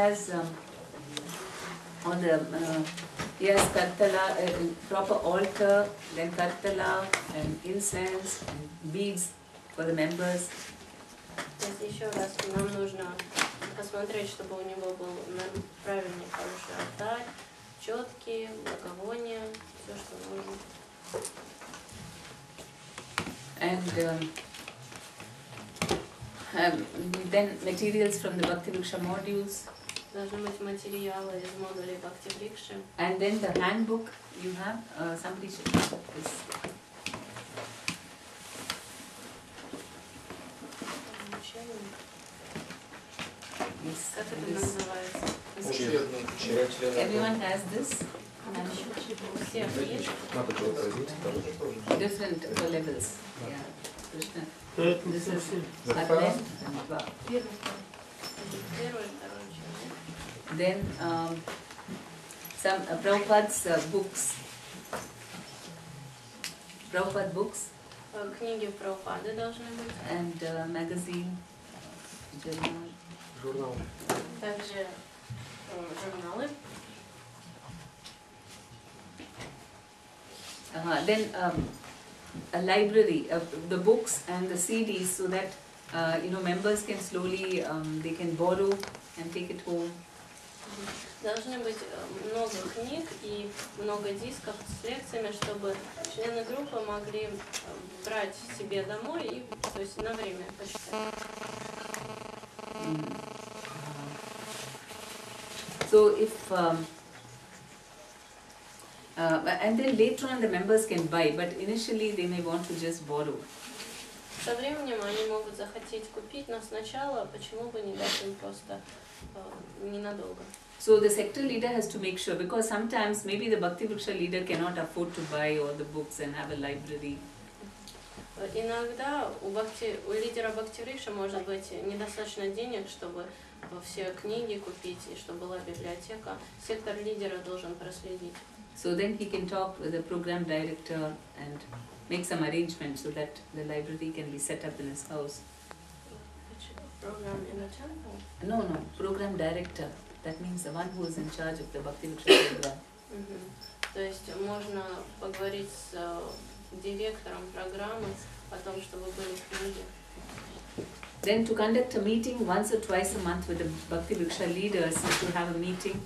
has on the yes, kartala, proper altar, then kartala and incense and beads for the members. То есть еще раз нам нужно посмотреть, чтобы у него был правильный, хороший алтарь, четкие, благовония, все, что нужно. And then materials from the Bhakti-врикша modules. Должны быть материалы из модулей Бхакти-врикши. And then the handbook you have, somebody should have this. Yes. Как это называется? Everyone has this. У всех есть. Different levels. Yeah. Krishna. This is Advent and Bhakti. Первый, второй, человек. Then some Prabhupada's books. Prabhupada books. Книги Прабхупады должны быть. And magazine, journal. Журнал. Также журналы. Then a library of the books and the CDs, so that members can slowly they can borrow and take it home. Должны быть много книг и много дисков с лекциями, чтобы члены группы могли брать себе домой и, то есть, на время почитать. So if and then later on the members can buy, but initially they may want to just borrow. Со временем они могут захотеть купить, но сначала почему бы не дать им просто ненадолго. So the sector leader has to make sure, because sometimes maybe the Bhakti-врикша leader cannot afford to buy all the books and have a library. Иногда у лидера Бхакти-врикши может быть недостаточно денег, чтобы все книги купить и чтобы была библиотека. Сектор лидера должен проследить. So then he can talk with the program director and make some arrangements so that the library can be set up in his house. Program in the temple? No, program director. That means the one who is in charge of the Bhakti-врикша program. То есть можно поговорить с директором программы о том, чтобы были книги. Then to conduct a meeting once or twice a month with the Bhakti-врикша leaders, to have a meeting.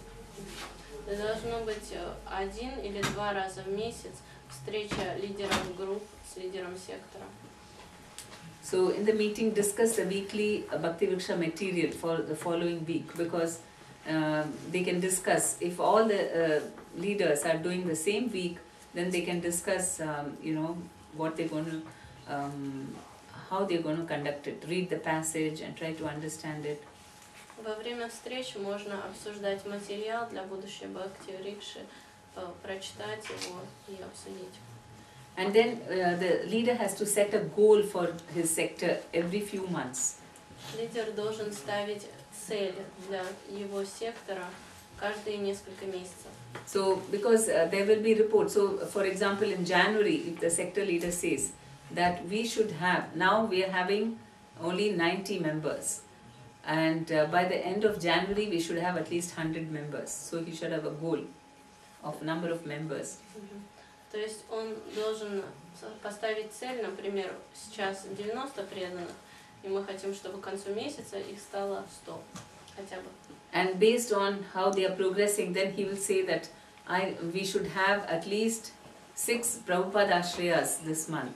Должно быть 1 или 2 раза в месяц встреча лидеров групп с лидером сектора. So in the meeting discuss the weekly Bhakti-врикша material for the following week, because they can discuss, if all the leaders are doing the same week, then they can discuss what they're going to, how they're going to conduct it, read the passage and try to understand it. Во время встреч можно обсуждать материал для будущей Бхакти-врикши, прочитать его и обсудить. And then the leader has to set a goal for his sector every few months. Лидер должен ставить цель для его сектора каждые несколько месяцев. So because there will be reports. So for example, in January, if the sector leader says that we should have, now we are having only 90 members. And by the end of January, we should have at least 100 members. So he should have a goal of number of members. То есть он должен поставить цель, например, сейчас 90 преданных, и мы хотим, чтобы к концу месяца их стало 100 хотя бы. And based on how they are progressing, then he will say that we should have at least 6 Prabhupada Ashrayas this month.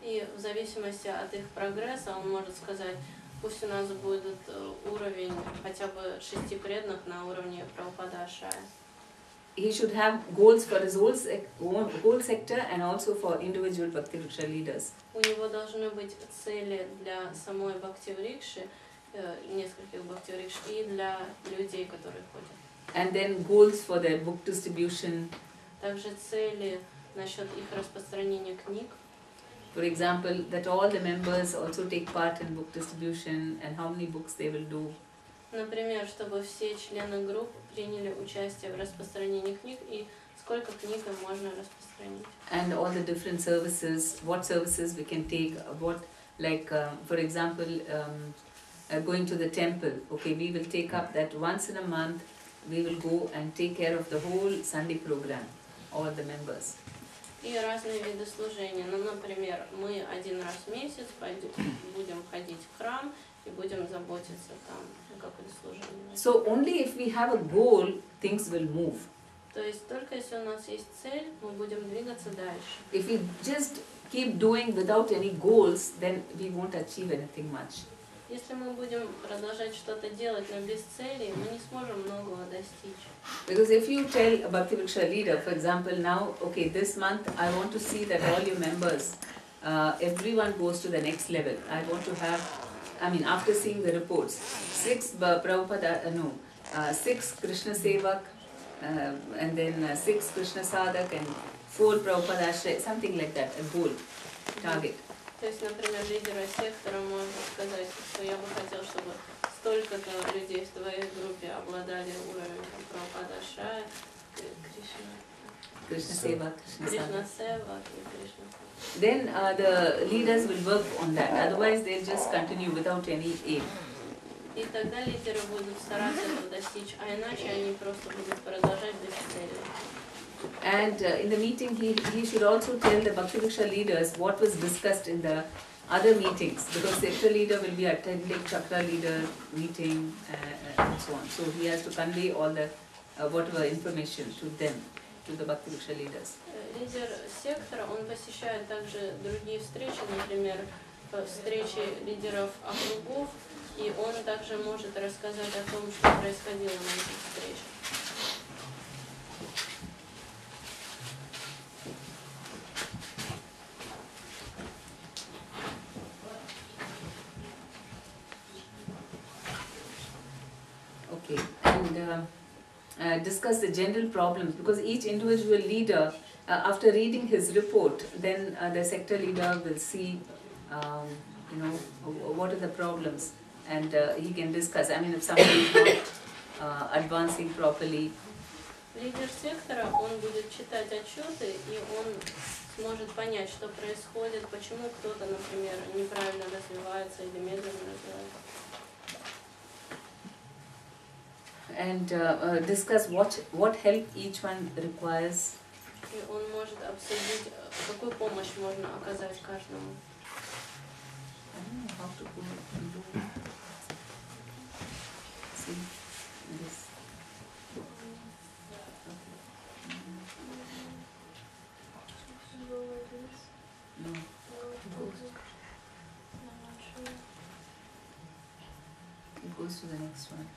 И в зависимости от их прогресса он может сказать, пусть у нас будет уровень хотя бы 6 преданных на уровне Прабхупада Ашрая. He should have goals for his whole sector and also for individual Bhakti-врикша leaders. У него должны быть цели для самой Бхакти-врикши, нескольких Бхакти-врикш, и для людей, которые ходят. And then goals for the book distribution. Также цели насчет их распространения книг. For example, that all the members also take part in book distribution and how many books they will do. Например, чтобы все члены групп приняли участие в распространении книг и сколько книг им можно распространить. And all the different services, what services we can take, what, like for example, going to the temple. Okay, we will take up that once in a month. We will go and take care of the whole Sunday program, all the members. И разные виды служения. Ну, например, мы один раз в месяц будем ходить в храм и будем заботиться там о каком-то служении. So only if we have a goal, things will move. То есть только если у нас есть цель, мы будем двигаться дальше. If we just keep doing without any goals, then we won't achieve anything much. Если мы будем продолжать что-то делать, но без цели, мы не сможем многого достичь. Because if you tell a Bhakti Vriksha leader, for example, now, okay, this month I want to see that all your members, everyone goes to the next level. I want to have, I mean, after seeing the reports, 6 Krishna Sevak, and then 6 Krishna Sadak and 4 Prabhupada Ashray, something like that, a goal, target. То есть, например, лидера сектора может сказать, что я бы хотел, чтобы столько-то людей в твоей группе обладали уровнем Прабхупада Ашрая, Krishna Seva, Кришна Сева и Кришна. Then the leaders will work on that, otherwise they'll just continue without any aim. И тогда лидеры будут стараться этого достичь, а иначе они просто будут продолжать без цели. And in the meeting, he should also tell the Bhakti Vriksha leaders what was discussed in the other meetings, because the sector leader will be attending chakra leader meeting and so on. So he has to convey all the whatever information to them, to the Bhakti Vriksha leaders. Лидер сектора, он посещает также другие встречи, например, встречи лидеров округов, и он также может рассказать о том, что происходило на этих встречах. And discuss the general problems, because each individual leader, after reading his report, then the sector leader will see, what are the problems, and he can discuss. I mean, if somebody is not advancing properly. Лидер сектора, он будет читать отчеты, и он сможет понять, что происходит, почему кто-то, например, неправильно развивается или медленно развивается. And discuss what help each one requires. И он может обсудить, какую помощь можно оказать каждому. I don't know how to go and do. See this. No. It goes to the next one.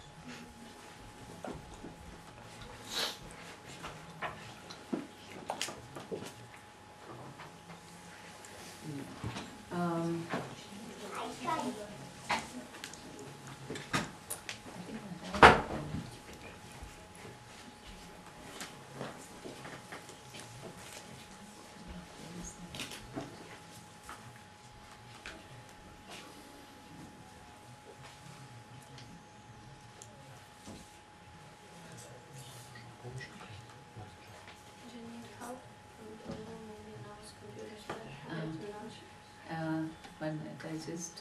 One minute, I just...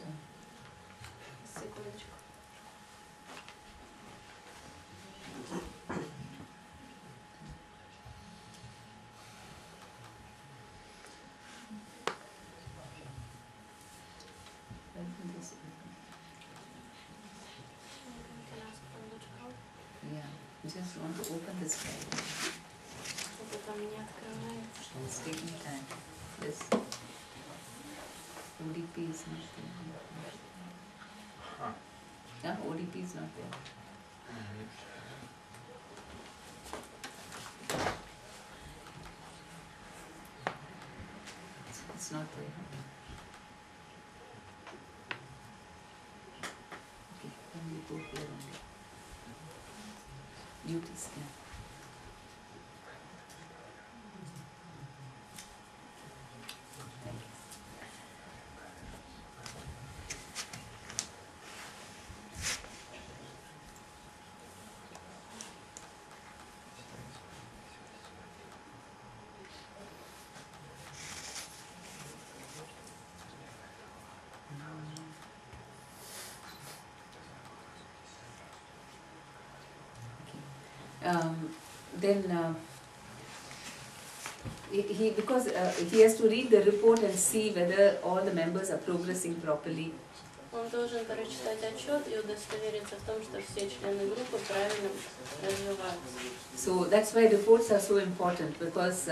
Секундочку. Yeah, just want to open this file. Это там не открывается. It's taking time. This ODP is not there. Yeah, ODP is not there. It's not there. Okay, then we go here only. Duties, yeah. then because he has to read the report and see whether all the members are progressing properly. Он должен прочитать отчет и удостовериться в том, что все члены группы правильно развиваются. So that's why reports are so important, because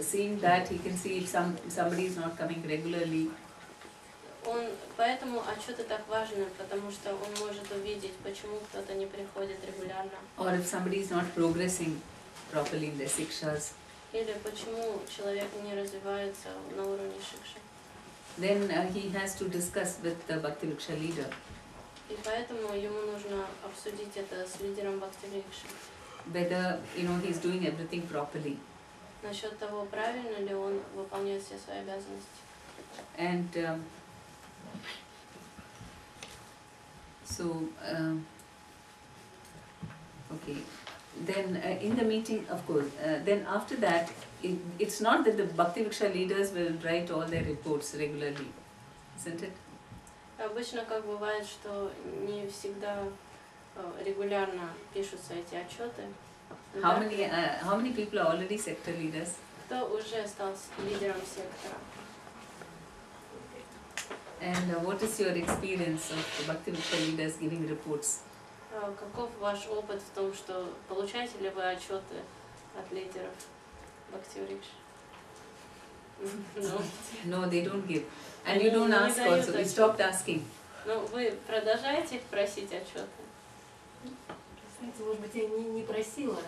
seeing that he can see if somebody is not coming regularly. Поэтому отчеты так важны, потому что он может увидеть, почему кто-то не приходит регулярно. Or if somebody is not progressing properly in their sikshas. Или почему человек не развивается на уровне шикши. Then he has to discuss with the Bhakti-Vriksha leader. И поэтому ему нужно обсудить это с лидером Бхакти-Врикши. Whether he's doing everything properly. Насчет того, правильно ли он выполняет все свои обязанности. And okay. Then in the meeting, of course, then after that, it's not that the Bhakti-Vriksha leaders will write all their reports regularly, isn't it? Обычно как бывает, что не всегда регулярно пишутся эти отчеты. How many people are already sector leaders? Кто уже стал лидером сектора? And what is your experience of the Bhakti-Vriksha leaders giving reports? Каков ваш опыт в том, что получаете ли вы отчеты от лидеров Бхакти-Врикши? No, they don't give. And you don't ask also, you stopped asking. Но вы продолжаете их просить отчеты? Знаете, может быть, я не просила,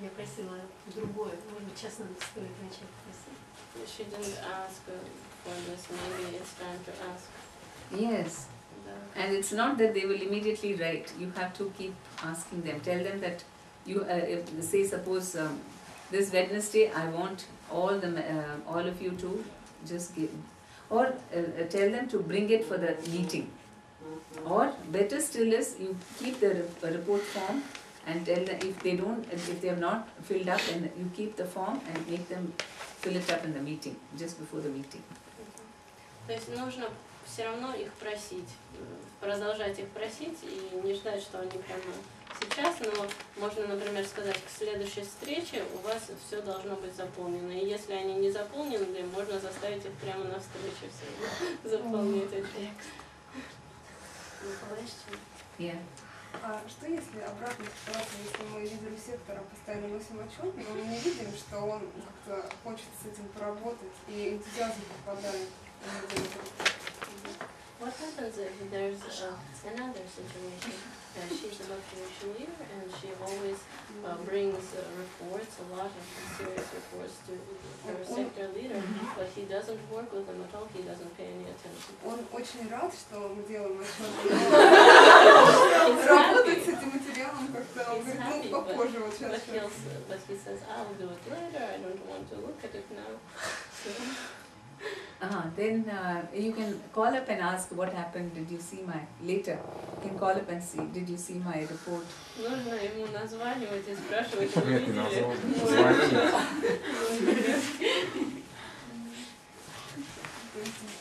я просила другое. Может быть, сейчас надо стоит начать просить. She didn't ask for this, maybe it's time to ask. Yes. And it's not that they will immediately write. You have to keep asking them. Tell them that you say, suppose this Wednesday I want all of you to just give, or tell them to bring it for the meeting. Or better still is you keep the report form and tell them if they have not filled up, then you keep the form and make them fill it up in the meeting, just before the meeting. То есть нужно все равно их просить, продолжать их просить и не ждать, что они прямо сейчас, но можно, например, сказать, к следующей встрече у вас все должно быть заполнено. И если они не заполнены, можно заставить их прямо на встрече все заполнить. Yeah. А что если обратная ситуация, если мы лидеру сектора постоянно носим отчет, но мы не видим, что он как-то хочет с этим поработать и энтузиазм попадает? What happens if there's another situation? She's a Bhakti-Vriksha leader and she always brings reports, a lot of serious reports to her sector leader, but he doesn't work with them at all, he doesn't pay any attention. Он очень рад, что мы делаем отчет, работать с этим материалом как-то, он говорит, ну попозже вот сейчас. But he says, I'll do it later, I don't want to look at it now. Then you can call up and ask what happened, did you see my, later, you can call up and see, did you see my report? Нужно ему названивать и спрашивать, вы видели?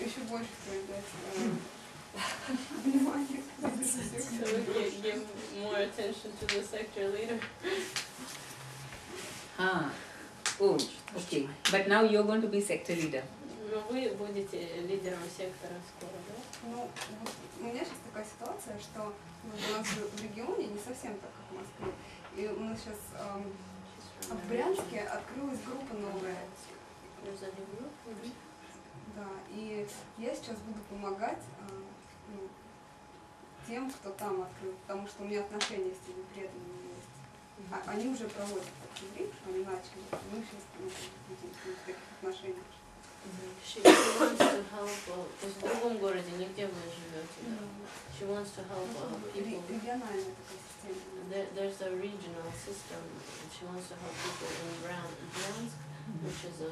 Еще больше проявлять внимание. So we give more attention to the sector leader. Oh, okay. But now you're going to be sector leader. Но вы будете лидером сектора скоро, да? Ну, вот у меня сейчас такая ситуация, что у нас в регионе не совсем так, как в Москве. И у нас сейчас в Брянске открылась группа новая. Да, и я сейчас буду помогать тем, кто там открыл, потому что у меня отношения с теми преданными есть. Они уже проводят такие врикши, они начали, мы сейчас будем в таких отношениях. She wants to help, то есть в другом городе, не где вы живете. She wants to help people. Региональная такая система. There's a regional system. She wants to help people in Bryansk, which is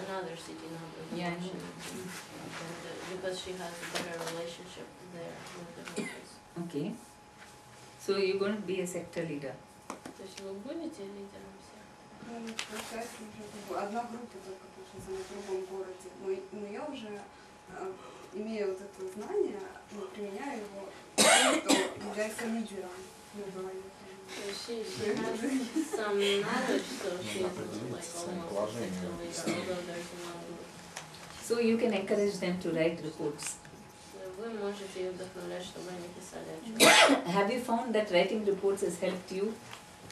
another city, not the region. Because she has a better relationship there with the locals. Okay. So you're going to be a sector leader. То есть вы будете лидером всех? Ну, получается, уже одна группа только в другом городе, но я уже, имея вот это знание, применяю его тем, кто является лидером. She has some knowledge, so she's like almost a second leader, although there's no group. So you can encourage them to write reports. Вы можете их вдохновлять, чтобы они писали отчеты. Have you found that writing reports has helped you?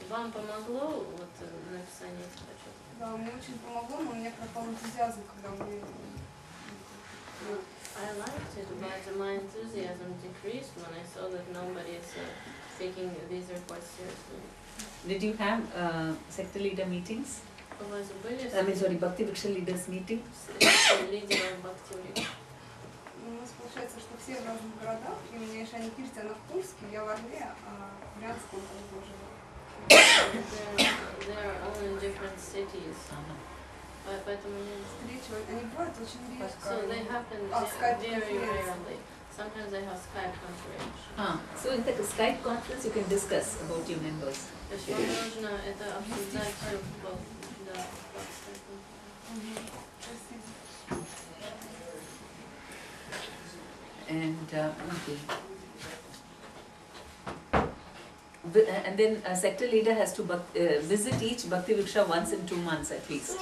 Вам помогло вот написание этих отчетов? Да, мне очень помогло, но мне пропал энтузиазм, когда мне... I liked it, but my enthusiasm decreased when I saw that nobody is taking these reports seriously. Did you have sector leader meetings? У вас были Bhakti Vriksha leaders meeting? лидеры Бхакти? У нас получается, что все в разных городах, и у меня еще они пишут, она в Курске, я в Орле, а в Брянске он там живет. They are all in different cities. Поэтому Встречи, они бывают очень редко. So they happen very rarely. Sometimes they have Skype conference. So in the Skype conference you can discuss about your members. То есть вам нужно это обсуждать все в Skype. And okay. And then a sector leader has to visit each Bhakti Vriksha once in 2 months at least.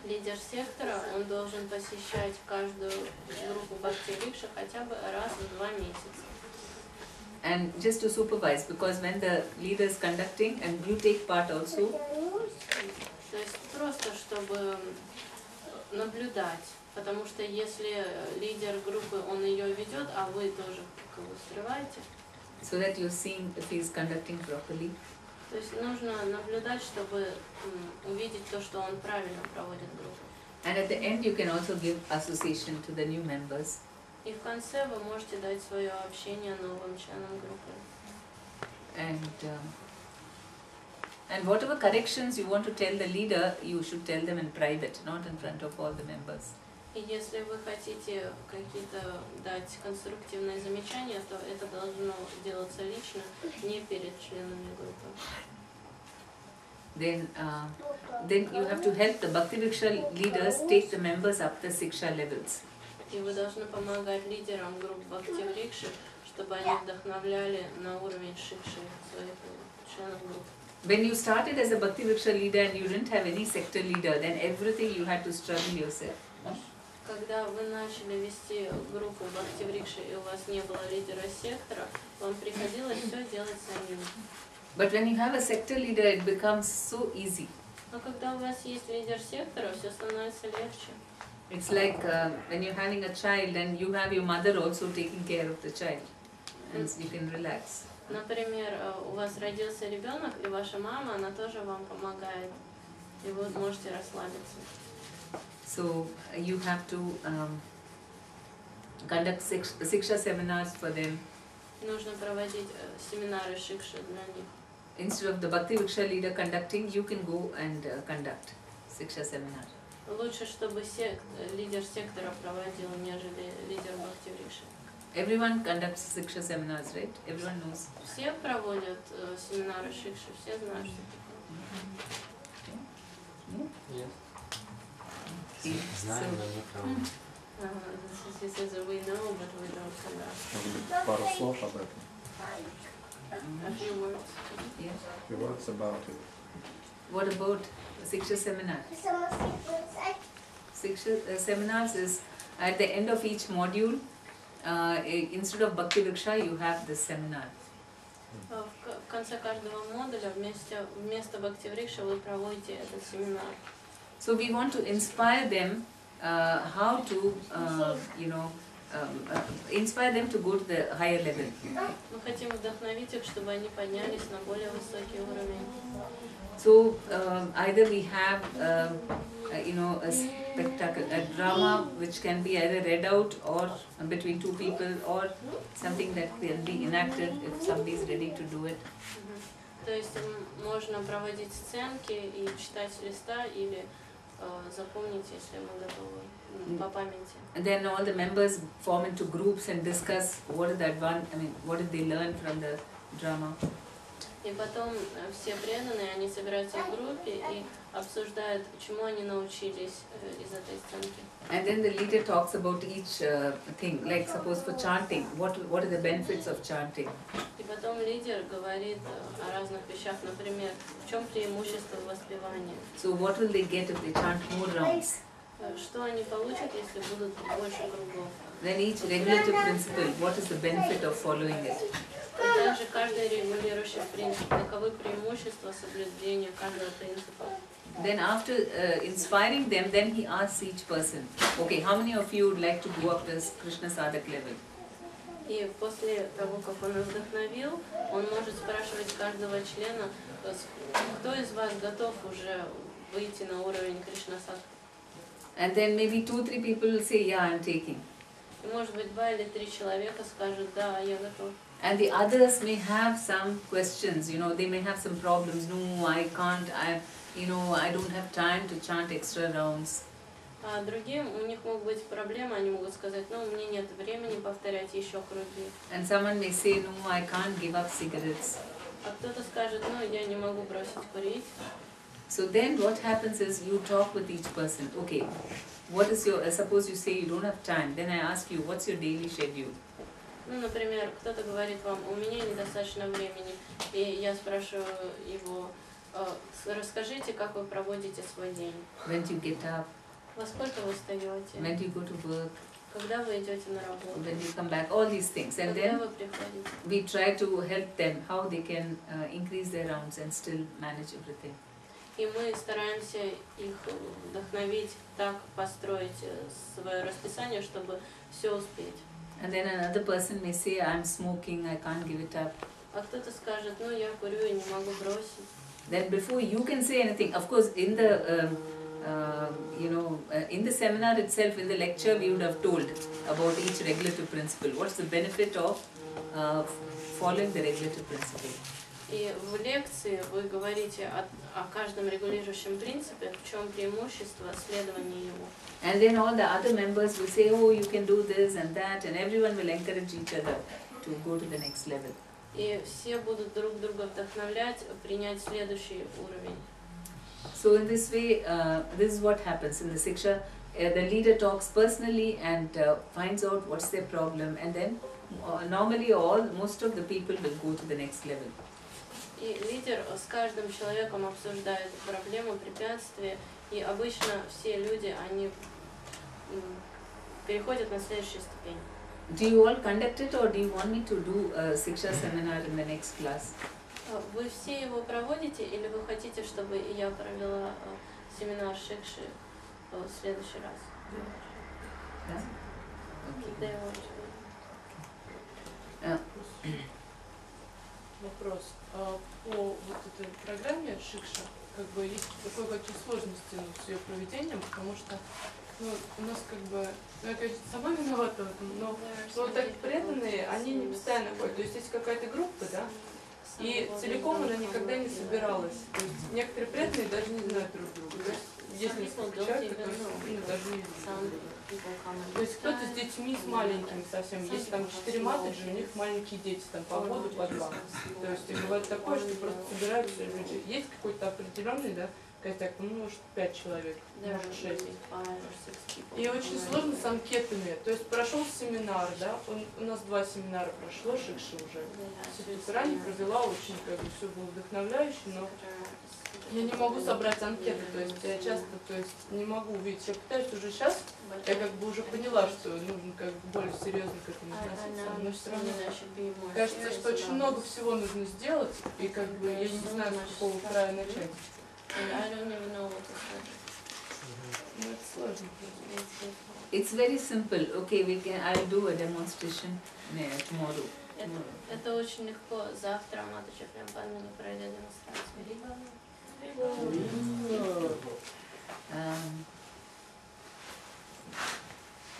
Лидер сектора, он должен посещать каждую группу Бхакти Врикша хотя бы раз в 2 месяца. And just to supervise, because when the leader is conducting and you take part also. То есть просто чтобы наблюдать, потому что если лидер группы, он ее ведет, а вы тоже как бы скрываете. So that you're seeing if he is conducting properly. То есть нужно наблюдать, чтобы увидеть то, что он правильно проводит группу. And at the end you can also give association to the new members. И в конце вы можете дать свое общение новым членам группы. And whatever corrections you want to tell the leader, you should tell them in private, not in front of all the members. И если вы хотите какие-то дать конструктивные замечания, то это должно делаться лично, не перед членами группы. Then you have to help the Bhakti Vriksha leaders take the members up the Siksha levels. И вы должны помогать лидерам групп Бхакти Врикши, чтобы они вдохновляли на уровень шикши своих членов группы. When you started as a Bhakti Vriksha leader and you didn't have any sector leader, then everything you had to struggle yourself. Когда вы начали вести группу Бхакти Врикши и у вас не было лидера сектора, вам приходилось все делать самим. But when you have a sector leader, it becomes so easy. Но когда у вас есть лидер сектора, все становится легче. It's like when you're having a child and you have your mother also taking care of the child, and you can relax. Например, у вас родился ребенок, и ваша мама, она тоже вам помогает, и вы можете расслабиться. So you have to conduct Siksha seminars for them. Нужно проводить семинары шикши для них. Instead of the Bhakti Vriksha leader conducting, you can go and conduct Siksha seminar. Лучше, чтобы лидер сектора проводил, нежели лидер Бхакти Врикши. Everyone conducts Siksha seminars, right? Everyone knows. Все проводят семинары шикши, все знают, что такое. Знаем, но не проводим. He says we know, but we don't conduct. Пару слов об этом. A few words. Yes. Few words about it. What about Siksha seminar? Siksha seminars is at the end of each module. Instead of Bhakti Vriksha, you have this seminar. В конце каждого модуля вместо Бхакти Врикши вы проводите этот семинар. So we want to inspire them how to, inspire them to go to the higher level. Мы хотим вдохновить их, чтобы они поднялись на более высокий уровень. So either we have, a spectacle, a drama which can be either read out or between 2 people, or something that can be enacted if somebody is ready to do it. То есть можно проводить сценки и читать с листа или запомнить, если мы готовы по памяти. And then all the members form into groups and discuss what did they learn from the drama. И потом все преданные, они собираются в группе и обсуждают, чему они научились из этой сценки. And then the leader talks about each thing, like suppose for chanting, what are the benefits of chanting? И потом лидер говорит о разных вещах, например, в чем преимущество воспевания. So what will they get if they chant more rounds? Что они получат, если будут больше кругов? Then each regulative principle, what is the benefit of following it? И также каждый регулирующий принцип, таковы преимущества соблюдения каждого принципа. Then after inspiring them, then he asks each person, okay, how many of you would like to go up to Krishna Sadhak level? И после того, как он их вдохновил, он может спрашивать каждого члена, кто из вас готов уже выйти на уровень Кришна Садхака. And then maybe 2-3 people will say, yeah, I'm taking. И может быть 2 или 3 человека скажут, да, я готов. And the others may have some questions, you know, they may have some problems. No, I can't, I don't have time to chant extra rounds. А другим, у них могут быть проблемы, они могут сказать, ну, мне нет времени повторять еще круги. And someone may say, no, I can't give up cigarettes. А кто-то скажет, ну, я не могу бросить курить. So then what happens is you talk with each person. Okay, what is your, suppose you say you don't have time, then I ask you, what's your daily schedule? Ну, например, кто-то говорит вам, у меня недостаточно времени, и я спрашиваю его, расскажите, как вы проводите свой день. When do you get up? Во сколько вы встаете? When do you go to work? Когда вы идете на работу? When do you come back? All these things. And Когда then вы приходите? we try to help them, how they can increase their rounds and still manage everything. И мы стараемся их вдохновить, так построить свое расписание, чтобы все успеть. And then another person may say, I'm smoking, I can't give it up. А кто-то скажет, ну я курю и не могу бросить. Then before you can say anything, of course, in the in the seminar itself, in the lecture, we would have told about each regulative principle. What's the benefit of following the regulative principle? И в лекции вы говорите о каждом регулирующем принципе, в чем преимущество следования ему. And then all the other members will say, oh, you can do this and that, and everyone will encourage each other to go to the next level. И все будут друг друга вдохновлять, принять следующий уровень. So in this way, this is what happens in the Siksha. The leader talks personally and finds out what's their problem, and then normally most of the people will go to the next level. И лидер с каждым человеком обсуждает проблему, препятствия, и обычно все люди, они переходят на следующую ступень. Do you all conduct it, or do you want me to do a Siksha seminar in the next class? Вы все его проводите, или вы хотите, чтобы я провела семинар Шикши в следующий раз? Yeah? Okay. Вопрос. По вот этой программе Шикша, как бы есть какие сложности с ее проведением, потому что у нас как бы, я, конечно, сама виновата в этом, но вот так преданные, они не постоянно ходят. То есть есть какая-то группа, да, и целиком она никогда не собиралась. То есть некоторые преданные даже не знают друг друга. Есть несколько человек, которые даже не видят. То есть кто-то с детьми, с маленькими совсем. Есть там 4 матаджи, у них маленькие дети, там по году, по 2. То есть и бывает такое, что просто собираются люди. Есть какой-то определенный, да, костяк, может 5 человек, может 6. И очень сложно с анкетами. То есть прошел семинар, да, у нас 2 семинара прошло, Шикша уже. Ранее провела, очень как бы все было вдохновляюще, но я не могу собрать анкеты, то есть я часто не могу увидеть. Я пытаюсь уже сейчас, я как бы уже поняла, что нужно как бы более серьезно к этому относиться. Но все равно кажется, что очень много всего нужно сделать, и как бы я не знаю, с какого края начать. Ну, это сложно. It's very simple. Okay, I'll do a demonstration tomorrow. Это очень легко. Завтра Матаджи Према Падмини пройдет демонстрацию.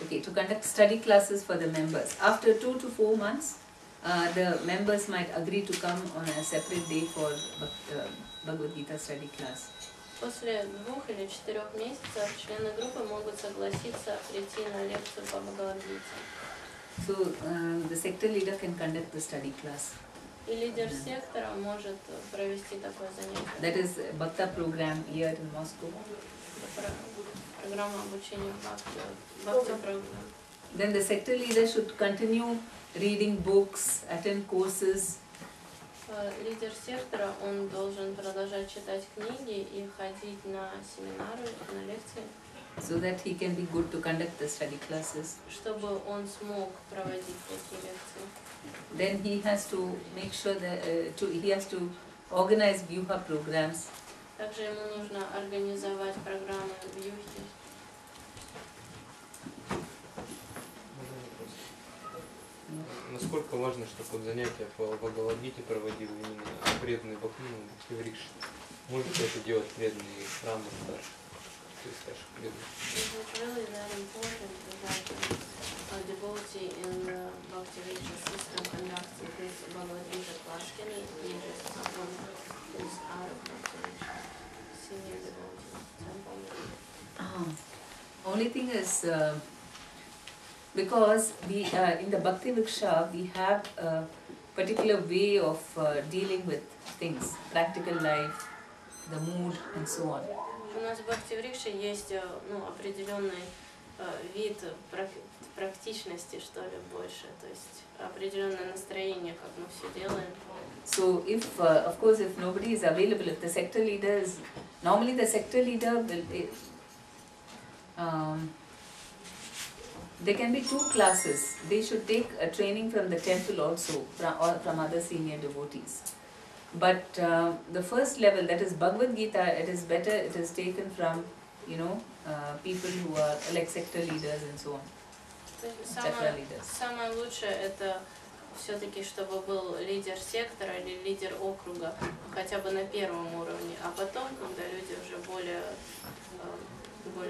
Okay, to conduct study classes for the members. After 2 to 4 months, the members might agree to come on a separate day for Bhagavad Gita study class. После 2 или 4 месяцев члены группы могут согласиться прийти на лекцию по Бхагавад-гите. So the sector leader can conduct the study class. И лидер сектора может провести такое занятие. That is Bhakta program here in Moscow. Программа обучения Бхакти программ. Then the sector leader should continue reading books, attend courses, Лидер сектора, он должен продолжать читать книги и ходить на семинары, на лекции, so that he can be good to conduct the study classes. чтобы он смог проводить такие лекции. Then he has to make sure that he has to organize Vyuha programs. Также ему нужно организовать программы Вьюхи. Насколько важно, чтобы занятия по Бхагавад-гите проводил именно преданный врикша? Может ли это делать преданные храмы старших, то есть старших преданных? Is it really that important that a devotee in the Bhakti Riksha system conducts this Bhagavad Gita class? Can he just someone who's out of Bhakti Riksha, senior devotee, temple? Only thing is, because we in the Bhakti Vriksha we have a particular way of dealing with things, practical life, the mood and so on. У нас в Бхакти Врикше есть определенный вид практичности, что ли, больше, то есть определенное настроение, как мы все делаем. So if, of course, if nobody is available, if the sector leader is, normally the sector leader will, there can be 2 classes. They should take a training from the temple also, or from other senior devotees. But the first level, that is Bhagavad Gita, it is better, it is taken from, you know, people who are like sector leaders and so on. Самое лучшее это все-таки, чтобы был лидер сектора или лидер округа, хотя бы на первом уровне, а потом, когда люди уже более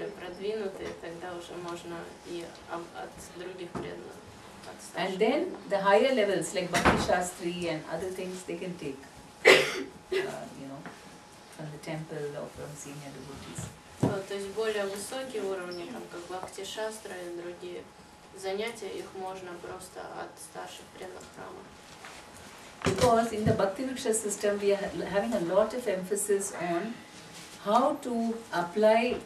продвинутые, тогда уже можно и от других преданных. And then the higher levels like Bhakti Shastri and other things they can take, you know, from the temple or from senior devotees. То есть более высокие уровни, там, как Бхакти Шастра и другие занятия, их можно просто от старших преданных храма. Because in the Bhakti Vriksha system we are having a lot of emphasis on how to apply,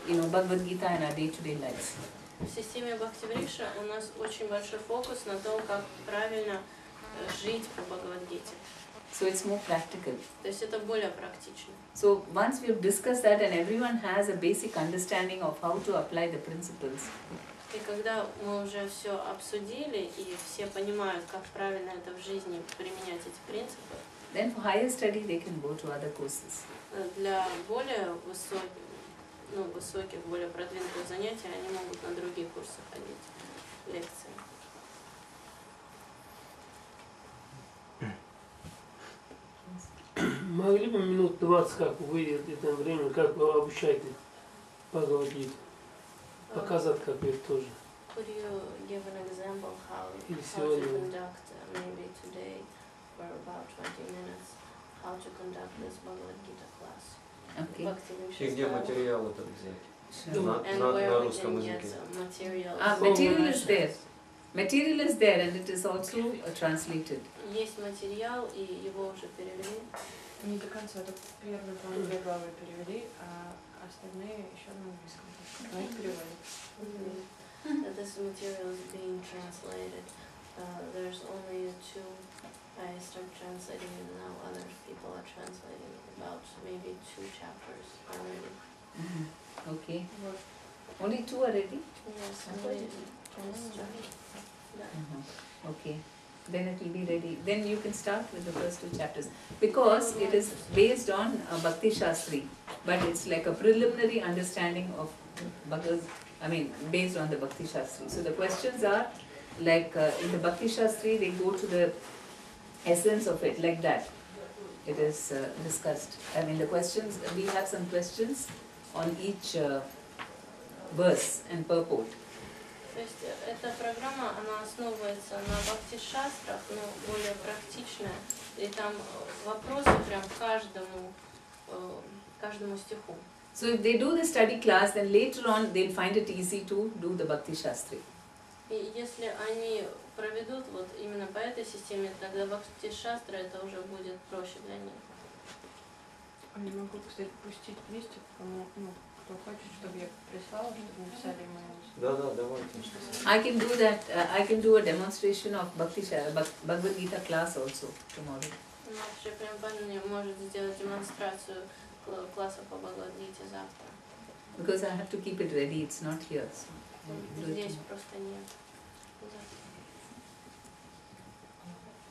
you know, Bhagavad Gita in our day-to-day lives. В системе Бхакти Врикша у нас очень большой фокус на том, как правильно жить по Бхагавад-гите. So it's more practical. То есть это более практично. So once we have discussed that and everyone has a basic understanding of how to apply the principles. И когда мы уже все обсудили и все понимают, как правильно это в жизни применять эти принципы, Then for higher study they can go to other courses. для более высоких, более продвинутых занятий они могут на другие курсы ходить, лекции. Могли бы минут 20, как вы это время, как вы обучаете Бхагавад-гиту? Показать, как вы тоже. Could you give an example how to conduct maybe today for about 20 minutes how to conduct this Bhagavad Gita class? Okay. И где материал этот взять? Sure. And where we русском can get языке. materials. Material is there. Material is there and it is also translated. Есть материал, и его уже перевели. Не до конца, это первые, по-моему, 2 главы перевели, а остальные еще на английском. Но их перевели. This material is being translated. There's only 2. I start translating and now other people are translating about maybe 2 chapters already. Okay. Only 2 already? Yes, only just started. Okay. Then it will be ready. Then you can start with the first 2 chapters. Because it is based on Bhakti Shastri, but it's like a preliminary understanding of Bhagavad, based on the Bhakti Shastri. So the questions are like in the Bhakti Shastri, they go to the essence of it, like that. It is discussed. The questions, we have some questions on each verse and purport. То есть эта программа, она основывается на бхакти-шастрах, но более практичная, и там вопросы прям каждому стиху. So if they do the study class, then later on they'll find it easy to do the Bhakti Shastri. И если они проведут вот именно по этой системе, тогда бхакти-шастра это уже будет проще для них. Не могу, кстати, пустить листик, Кто хочет, чтобы я прислала, чтобы написали ему. Да, давайте. I can do that. I can do a demonstration of Bhagavad Gita class also tomorrow. Вообще, Према Падмини может сделать демонстрацию класса по Бхагавад-гите завтра. Because I have to keep it ready. It's not here. So Здесь просто нет.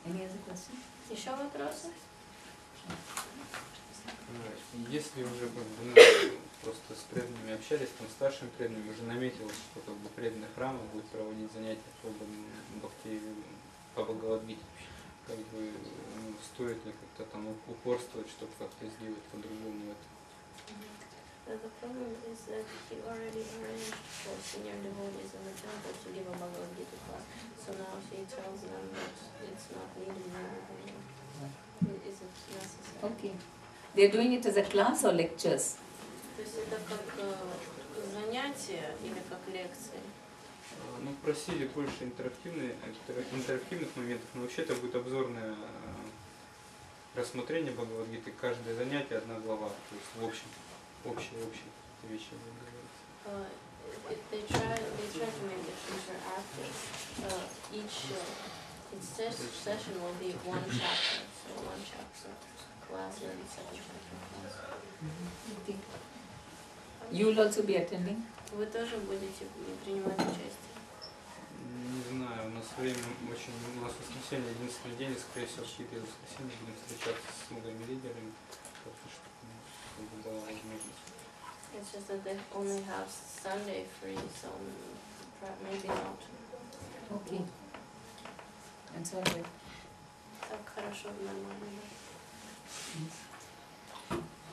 any other question? Еще вопросы? Если уже просто с преданными общались, там старшими преданными уже наметилось, что как бы преданный храма будет проводить занятия по Бхагавад-гите. Как бы стоит ли как-то там упорствовать, чтобы как-то сделать по-другому это? The problem is that he already arranged for senior devotees in the temple to give a Bhagavad Gita class. So now he tells them that it's not needed anymore. Is it necessary? Okay. They are doing it as a class or lectures? То есть это как занятия или как лекции? Ну, просили больше интерактивных моментов, но вообще это будет обзорное рассмотрение Бхагавад-гиты. Каждое занятие одна глава, то есть в общем. Общие вещи говорится. They try to make it interactive. Each session will be one chapter, so one chapter class and such class. Okay. You will also be attending? Вы тоже будете принимать участие? Не знаю, у нас время очень... У нас воскресенье, 11 день, скорее всего, в какие-то воскресенье будем встречаться с многими лидерами. It's just that they only have Sunday free, so maybe not. Okay. That's all right. Так хорошо, нормально.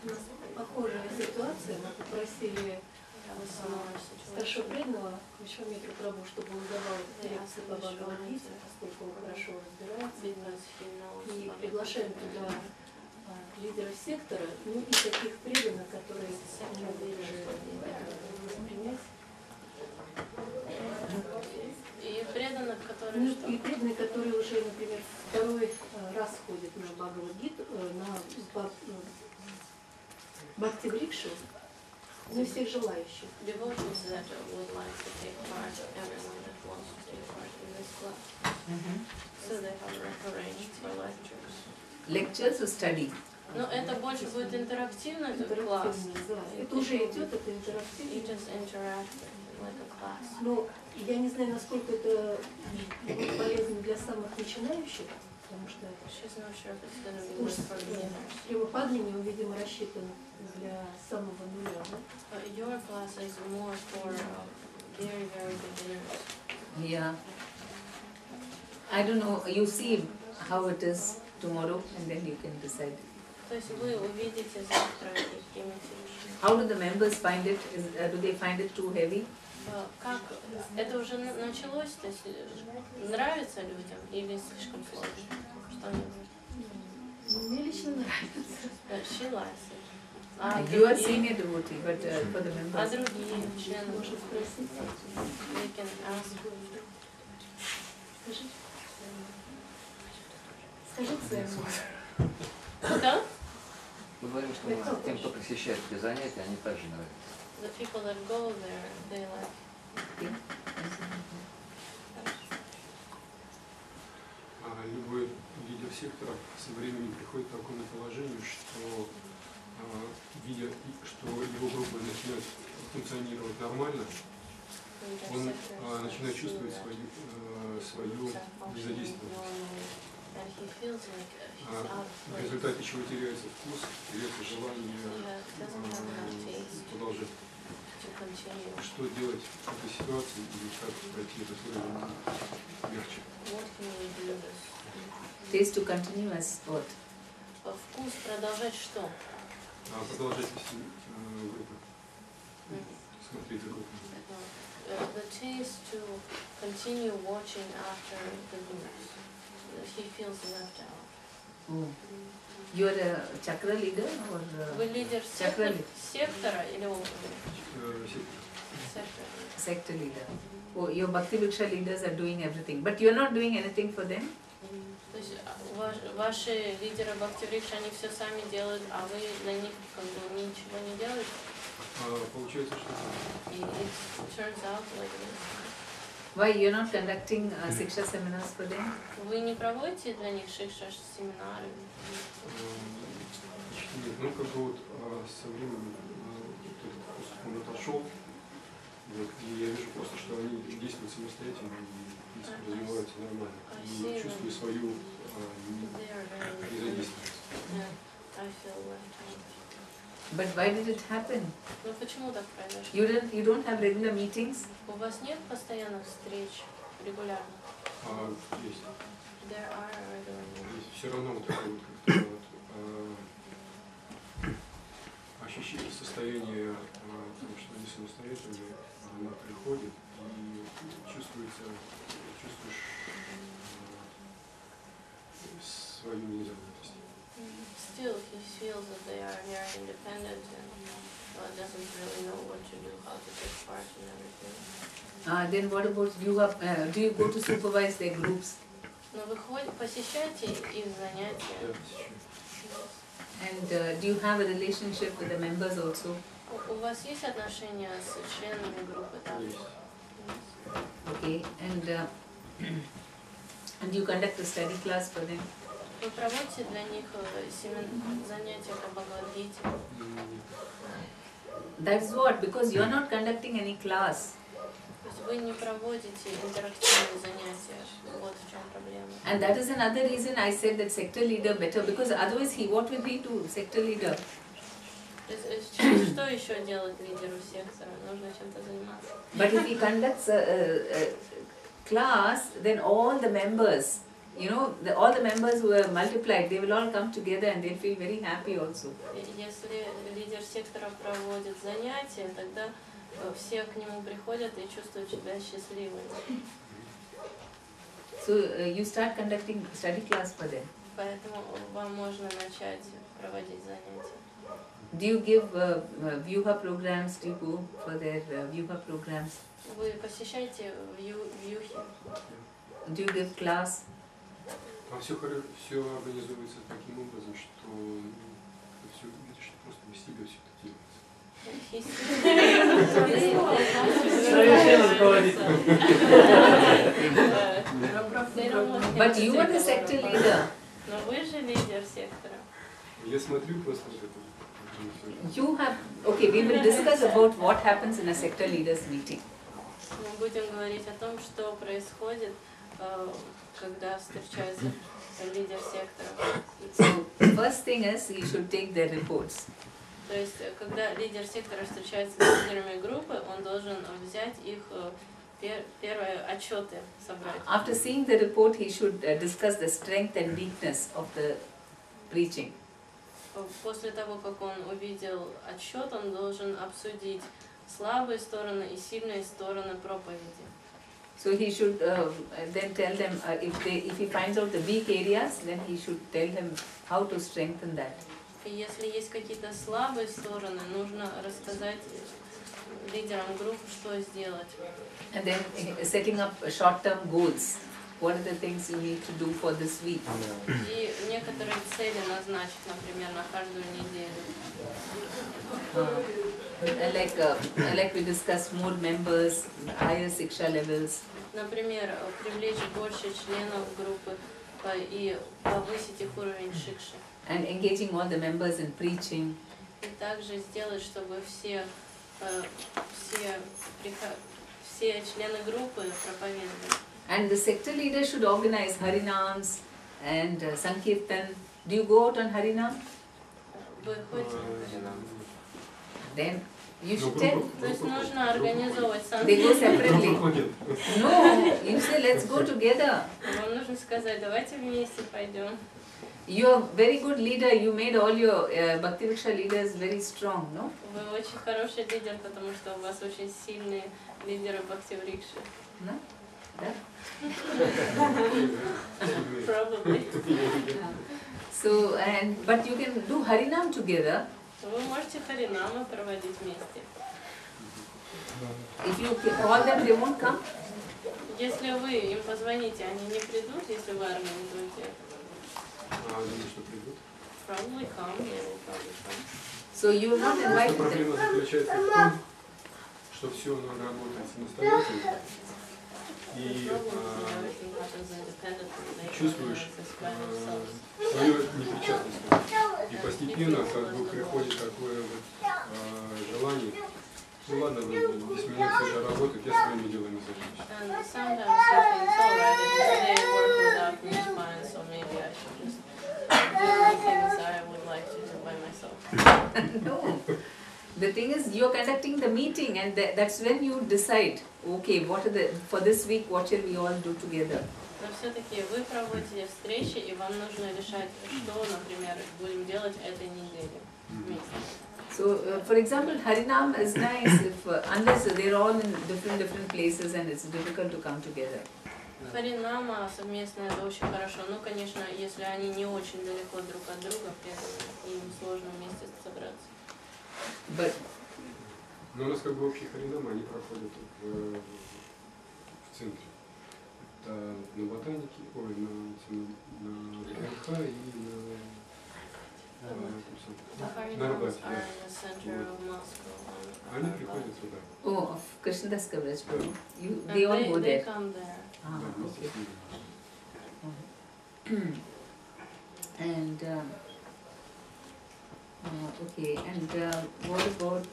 У нас похожая ситуация. Мы попросили старшего преданного Вишвамитру Прабху, чтобы он давал лекции по Бхагавад-гите, поскольку он хорошо разбирается. И приглашаем туда лидеров сектора, ну и таких преданных, которые могут уже воспринять. И преданных, которые Ну, что? и преданные, которые уже, например, второй раз ходят на Бхагавад-гиту, на Бхакти-врикшу, ну всех желающих. Devotees that would like to take part, everyone that wants to take part in this class. So they have arranged for lectures. Lectures or study? Но это больше будет интерактивный класс. Это уже идет, это интерактивно. It is interactive, like a class. Но я не знаю, насколько это будет полезно для самых начинающих, потому что She's not sure if it's going to be good for beginners. Према Падмини, он, видимо, рассчитан для самого нуля. But your class is more for very, very beginners. Yeah. I don't know. You see how it is tomorrow and then you can decide. То есть вы увидите завтра и примете решение. How do the members find it? Do they find it too heavy? Как это уже началось, то есть нравится людям или слишком сложно? Что они говорят? Мне лично нравится. She likes it. You are senior devotee, but for the members. А другие члены Можно спросить. they can ask. Скажите своим. Что? Мы говорим, что тем, кто посещает эти занятия, они также нравятся. The people that go there, they like. Любой лидер сектора со временем приходит к такому положению, что видя, что его группа начинает функционировать нормально, он начинает чувствовать свою незадействованность. В результате чего теряется вкус, теряется желание продолжать. Что делать в этой ситуации и как пройти это сложно легче? Taste to continue as what? Вкус продолжать что? Продолжать вести группы. Смотреть за группой. The taste to continue watching after the groups. He feels left out. Oh. You are a chakra leader or Вы лидер сектора или sector leader? Oh, your Bhakti Viksha leaders are doing everything, but you are not doing anything for them? То есть ваши лидеры Бхакти-врикша, они все сами делают, а вы для них как бы ничего не делаете? Получается, что И it turns out like this. Why you're not conducting Siksha seminars for them? Вы не проводите для них шикша семинары? нет, ну как бы вот со временем он отошел, вот, и я вижу просто, что они действуют самостоятельно и в принципе, развиваются нормально. И чувствую свою независимость. But why did it happen? Ну почему так произошло? You don't have regular meetings? У вас нет постоянных встреч регулярно? Есть. There are regular meetings. Есть все равно вот такое вот как-то вот, ощущение состояния того, что они самостоятельные, она приходит и чувствуешь свою независимость. Still, he feels that they are very independent and doesn't really know what to do, how to take part in everything. Then what about you? Do you go to supervise their groups? Но вы посещаете их занятия? Да, посещаю. And do you have a relationship with the members also? У вас есть отношения с членами группы также? Okay, and you conduct a study class for them? Вы проводите для них занятия по Бхагавад-гите? That's what, because you are not conducting any class. То есть вы не проводите интерактивные занятия, вот в чем проблема. And that is another reason I said that sector leader better, because otherwise what will he do, sector leader? Что еще делать лидеру сектора? Нужно чем-то заниматься. But if he conducts a class, then all the members, you know, all the members who are multiplied, they will all come together and they'll feel very happy also. Если лидер сектора проводит занятия, тогда все к нему приходят и чувствуют себя счастливыми. So you start conducting study class for them. Поэтому вам можно начать проводить занятия. Do you give Vyuha programs? Do you go for their Vyuha programs? Вы посещаете вьюхи? Do you give class? Там все организуется таким образом, что все видишь, что просто без тебя все это делается. But you are the sector leader. Но вы же лидер сектора. Я смотрю просто вот это. You have, okay, we will discuss about what happens in a sector leaders meeting. Мы будем говорить о том, что происходит, когда встречается лидер сектора. So, first thing is, you should take their reports. То есть, когда лидер сектора встречается с лидерами группы, он должен взять их первые отчеты, собрать. After seeing the report, he should discuss the strength and weakness of the preaching. После того, как он увидел отчет, он должен обсудить слабые стороны и сильные стороны проповеди. So he should then tell them, if he finds out the weak areas, then he should tell them how to strengthen that. И если есть какие-то слабые стороны, нужно рассказать лидерам группы, что сделать. And then setting up short-term goals. What are the things you need to do for this week? И некоторые цели назначить, например, на каждую неделю. Like we discussed, more members, higher Siksha levels. Например, привлечь больше членов группы и повысить их уровень шикши. And engaging all the members in preaching. И также сделать, чтобы все члены группы проповедовали. And the sector leader should organize Harinams and Sankirtan. Do you go out on Harinam? Вы ходите на Харинам? Then you should tell. То есть нужно организовывать They go Санкиртан. separately. No, you say let's go together. Вам нужно сказать, давайте вместе пойдем. You are very good leader. You made all your Bhakti Vriksha leaders very strong, no? Вы очень хороший лидер, потому что у вас очень сильные лидеры Бхакти-врикши. No? Да? Probably. So, but you can do Harinam together. Вы можете харинамы проводить вместе. If you call them, they won't come. Если вы им позвоните, они не придут, если вы организуете это. Они что, придут? Probably come, they will probably come. So you will not invite them. Проблема заключается в том, что все оно работает самостоятельно, и чувствуешь свою непричастность. И постепенно как бы приходит такое вот, желание, ну ладно, здесь меня все это работает, я своими делами займусь. No. The thing is, you are conducting the meeting, and that's when you decide, okay, for this week, what shall we all do together? Но все-таки вы проводите встречи, и вам нужно решать, что, например, будем делать этой неделе вместе. So, for example, Harinam is nice unless they're all in different places and it's difficult to come together. Харинама совместно это очень хорошо, но, конечно, если они не очень далеко друг от друга, при этом им сложно вместе собраться. But но у нас как бы общие харинамы, они проходят в центре. Это на ботанике, ой, на ВК и на Арбате. Они приходят сюда. oh, of Krishnadas Kaviraj Prabhu, they all go there. Come there. Ah, okay. And okay, and what about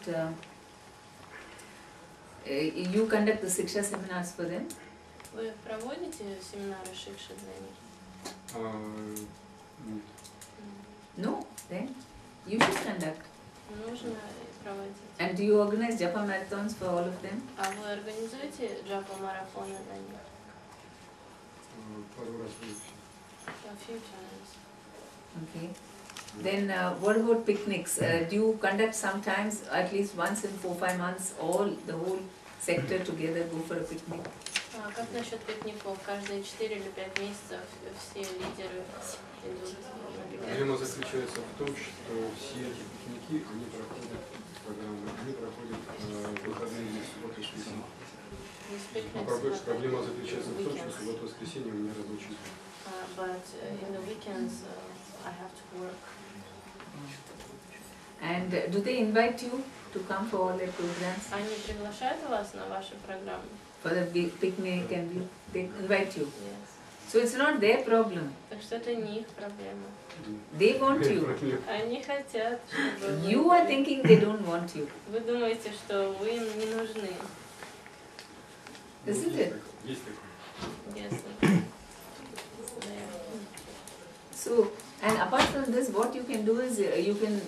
you conduct the Siksha seminars for them? Вы проводите семинары Шикши для них? No, then you should conduct. Нужно проводить. And do you organize japa marathons for all of them? А вы организуете джапа-марафоны для них? Пару раз в месяц. A few times. Okay. Then what about picnics? Do you conduct sometimes, at least once in 4-5 months, the whole sector together go for a picnic? А как насчет пикников? Каждые 4 или 5 месяцев все лидеры идут. Проблема заключается в том, что все эти пикники, они проходят программы, они проходят выходные дни, субботу и воскресенье. Проблема заключается в том, что субботу и воскресенье у меня рабочий день. But in the weekends I have to work. And do they invite you to come for all their programs? Они приглашают вас на ваши программы? For the picnic and they invite you? Yes. So it's not their problem. Так что это не их проблема. They want you. Они хотят, чтобы You are thinking they don't want you. Вы думаете, что вы им не нужны. Isn't it? Есть такое. Если. So, and apart from this, what you can do is you can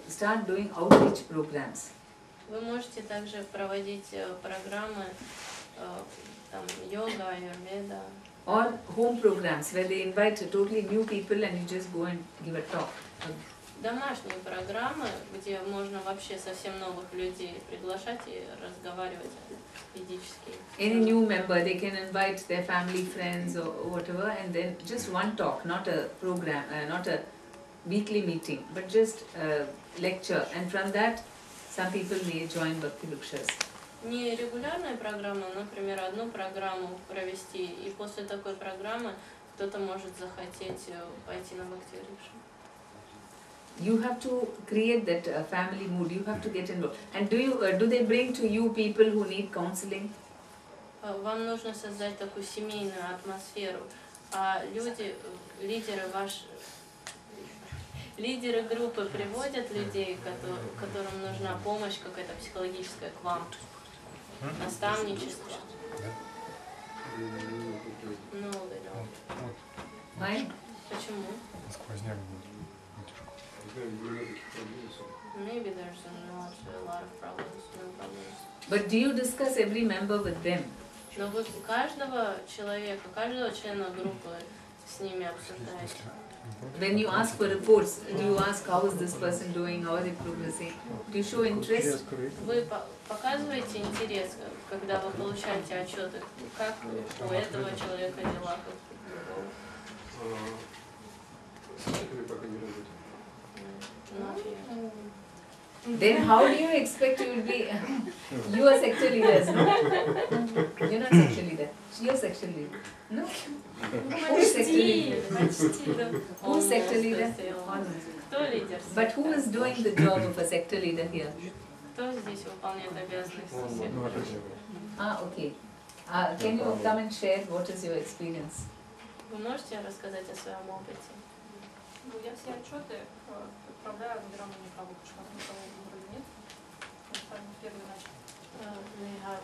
start doing outreach programs. Вы можете также проводить программы там йога, аюрведа. Or home programs where they invite totally new people and you just go and give a talk. Домашние программы, где можно вообще совсем новых людей приглашать и разговаривать физически. Any new member, they can invite their family, friends or whatever, and then just one talk, not a program, not a weekly meeting, but just a lecture. And from that, some people may join Bhakti Vrikshas. Не регулярная программа, например, одну программу провести, и после такой программы кто-то может захотеть пойти на Бхакти Врикшу. You have to create that family mood. You have to get involved. And do they bring to you people who need counseling? Вам нужно создать такую семейную атмосферу, а люди, лидеры группы приводят людей, которым нужна помощь какая-то психологическая к вам, наставничество. No, they don't. Why? Почему? Maybe there's not a lot of problems, no problems. But do you discuss every member with them? Но вы каждого человека, каждого члена группы с ними обсуждаете. When you ask for reports, do you ask how is this person doing, how are they progressing? Do you show interest? Вы показываете интерес, когда вы получаете отчеты, как у этого человека дела, как у другого? С человеками пока не работаю. Then how do you expect you will be? You are sector leaders, no? You're not sector leader. You're sector leader. No? Who's sector leader? Who's sector leader? Кто Кто лидер But who секты? is doing the job of a sector leader here? Кто здесь выполняет обязанности сектора? Okay. Can you come and share what is your experience? Вы можете рассказать о своем опыте? Ну, я все отчеты отправляю, выбираем никого, потому что у нас никого вроде нет. Мы ставим первый начал. They have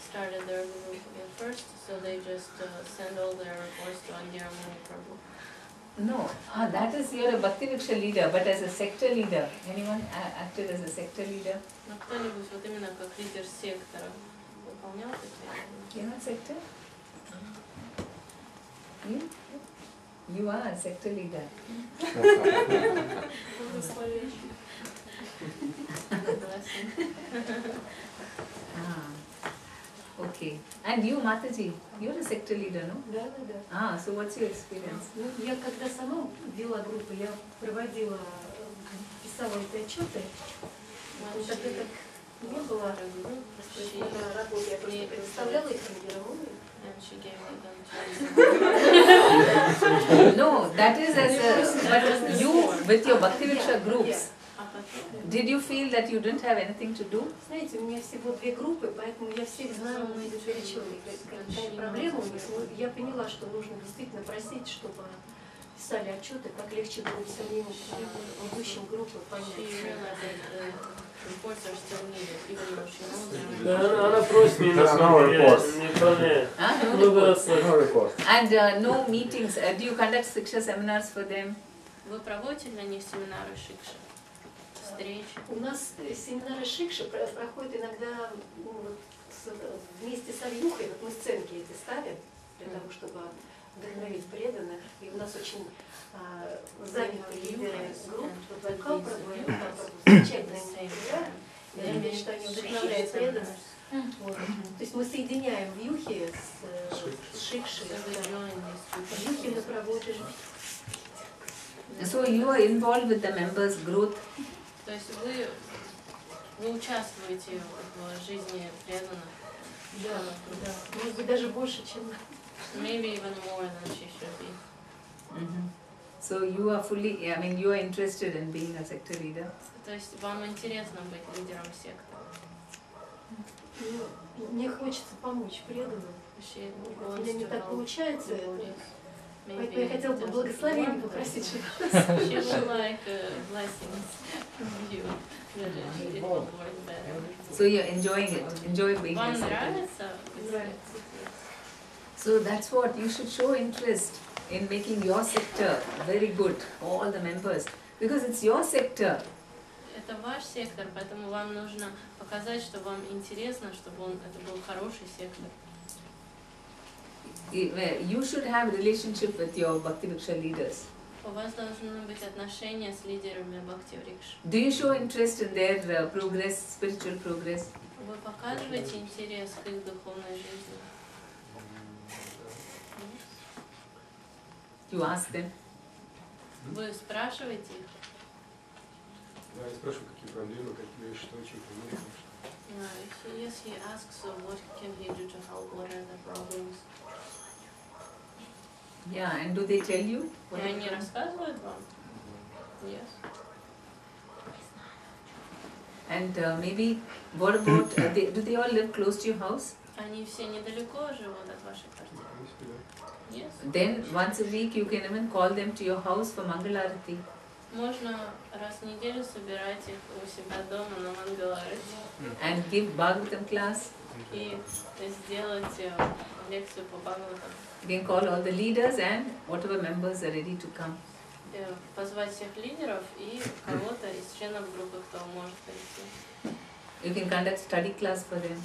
started their group at first, so they just send all their reports to Andhra Muni Prabhu. No, that is, you're a Bhakti Vriksha leader, but as a sector leader, anyone acted as a sector leader? Но кто-нибудь вот именно как лидер сектора выполнял такие? You're not sector? You are a sector leader. Okay. And you, Mataji, you're a sector leader, no? Да. So what's your experience? Ну, я когда сама вела группу, я проводила, писала эти отчеты. Вот тогда как не было, то есть на работе я просто представляла их лидером. No, that is as a, but you, with your Bhakti Vriksha groups, did you feel that you didn't have anything to do? Знаете, у меня всего 2 группы, поэтому я всех знаю наперечет. Какая проблема у них, но я поняла, что нужно действительно просить, чтобы писали отчеты, как легче было самим ведущим группы понять. Да, она просит меня на самом деле, не выполняет. And no meetings. Do you conduct Shiksha seminars for them? Вы проводите для них семинары Шикши? Встречи? У нас семинары Шикши проходят иногда вместе с Альюхой. Вот мы сценки эти ставим для того, чтобы вдохновить преданных. И у нас очень занятые лидеры групп. Вот Калпрабу, замечательные семинары. Я думаю, что они вдохновляют преданных. Вот. То есть мы соединяем вьюхи с Шикши. Вьюхи проводим. So you are involved with the members' growth. То есть вы участвуете в жизни преданных? Да, да. Может быть, даже больше, чем... Maybe even more than she should be. So you are fully, I mean, you are interested in being a sector leader. То есть вам интересно быть лидером секты? Мне хочется помочь преданным. У меня не так получается. Поэтому я хотела бы благословения попросить. She would like blessings from you. It would work better. So you're enjoying it, enjoy being a Вам sector. нравится? So that's what, you should show interest in making your sector very good, all the members, because it's your sector. Это ваш сектор, поэтому вам нужно показать, что вам интересно, чтобы это был хороший сектор. You should have a relationship with your Bhakti Vriksha leaders. У вас должны быть отношения с лидерами Бхакти Врикши. Do you show interest in their progress, spiritual progress? Вы показываете интерес к их духовной жизни? You ask them. Вы спрашиваете их? Да, я спрашиваю, какие проблемы, какие, что, чем помочь. Yes, he asks what can he do to help, what are the problems. Yeah, and do they tell you? И они рассказывают вам? Yes. And maybe, what about, do they all live close to your house? Они все недалеко живут от вашей квартиры? Yes. Then once a week you can even call them to your house for Mangalarati. Можно раз в неделю собирать их у себя дома на Мангаларати. And give Bhagavatam class. И сделать лекцию по Бхагаватам. You can call all the leaders and whatever members are ready to come. Позвать всех лидеров и кого-то из членов группы, кто может прийти. You can conduct study class for them.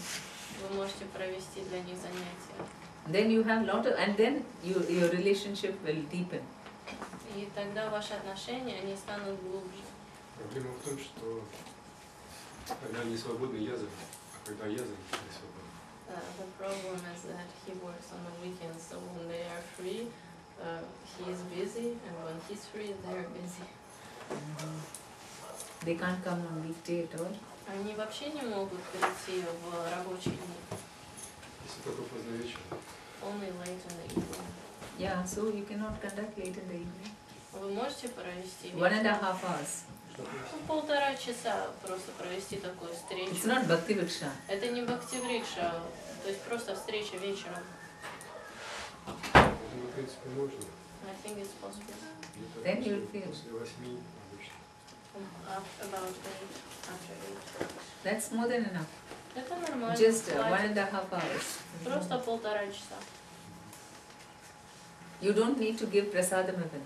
Вы можете провести для них занятия. Then you have lot of, and then your relationship will deepen. И тогда ваши отношения, они станут глубже. Проблема в том, что когда они свободны, я занят, а когда я занят, они свободны. The problem is that he works on the weekends, so when they are free, he is busy, and when he's free, they are busy. They can't come on weekday at all. Они вообще не могут прийти в рабочие дни. Если только поздно вечером. Only late in the evening. Yeah, so you cannot conduct late in the evening. Вы можете провести 1.5 hours. ну, 1,5 часа просто провести такую встречу. It's not Bhakti-врикша. Это не Бхакти-врикша, то есть просто встреча вечером. Ну, в принципе, можно. I think it's possible. Then you'll feel. После 8 обычно. About 8, after 8. That's more than enough. Это нормально. Just хватит. 1.5 hours. Просто 1,5 часа. You don't need to give prasadam even.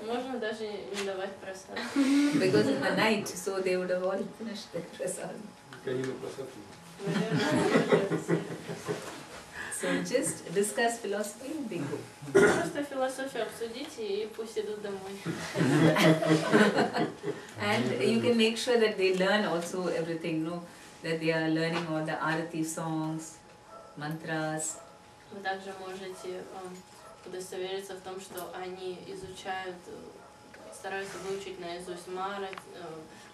Можно даже не давать просад. Because in the night, so they would have all finished their prasadam. Конину просадку. So just discuss philosophy and be good. Просто философию обсудите и пусть идут домой. And you can make sure that they learn also everything, no? That they are learning all the arati songs, mantras. Вы также можете удостовериться в том, что они изучают, стараются выучить наизусть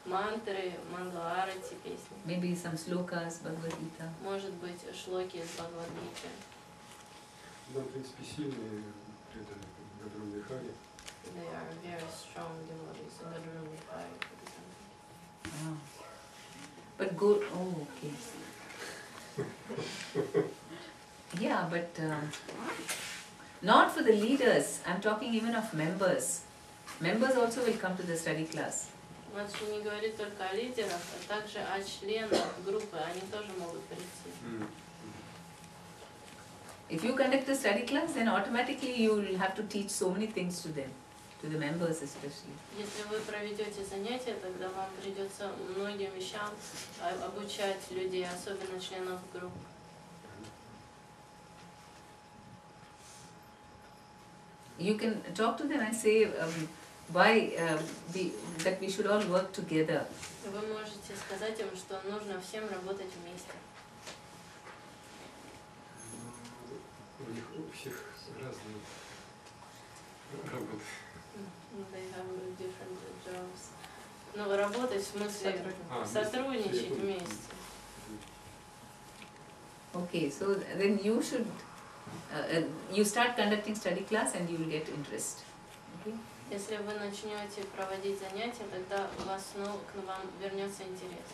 мантры, мангла-арати, песни. Maybe some slokas, Bhagavad Gita. Может быть, шлоки из Бхагавад-гиты. Да, в принципе, сильные преданные Гадру Вихари. They are very strong devotees in Gadru Vihari, for example. Ah. But good, oh, okay. Yeah, but not for the leaders. I'm talking even of members. Members also will come to the study class. Матушка не говорит только о лидерах, а также о членах группы, они тоже могут прийти. If you conduct a study class, then automatically you will have to teach so many things to them, to the members especially. Если вы проведете занятия, тогда вам придется многим вещам обучать людей, особенно членов групп. You can talk to them and say why that we should all work together. Вы можете сказать им, что нужно всем работать вместе. У них у всех разные работы. They have different jobs. Но работать в смысле сотрудничать вместе. Okay, so then you should you start conducting study class and you will get interest. Okay? Если вы начнете проводить занятия, тогда у вас снова к вам вернется интерес.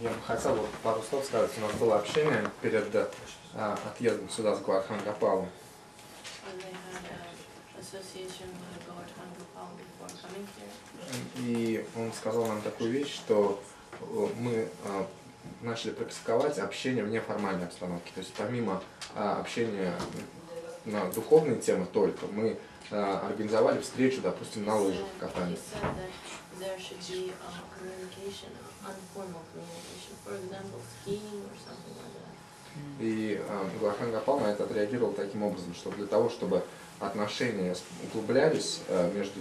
Я бы хотел вот пару слов сказать. У нас было общение перед отъездом сюда с Гвардхан-Гопалом. И он сказал нам такую вещь, что мы начали практиковать общение в неформальной обстановке. То есть помимо общения на духовные темы только, мы организовали встречу, допустим, на лыжах катались. И Гвардхан Гопал на это отреагировал таким образом, что для того, чтобы отношения углублялись между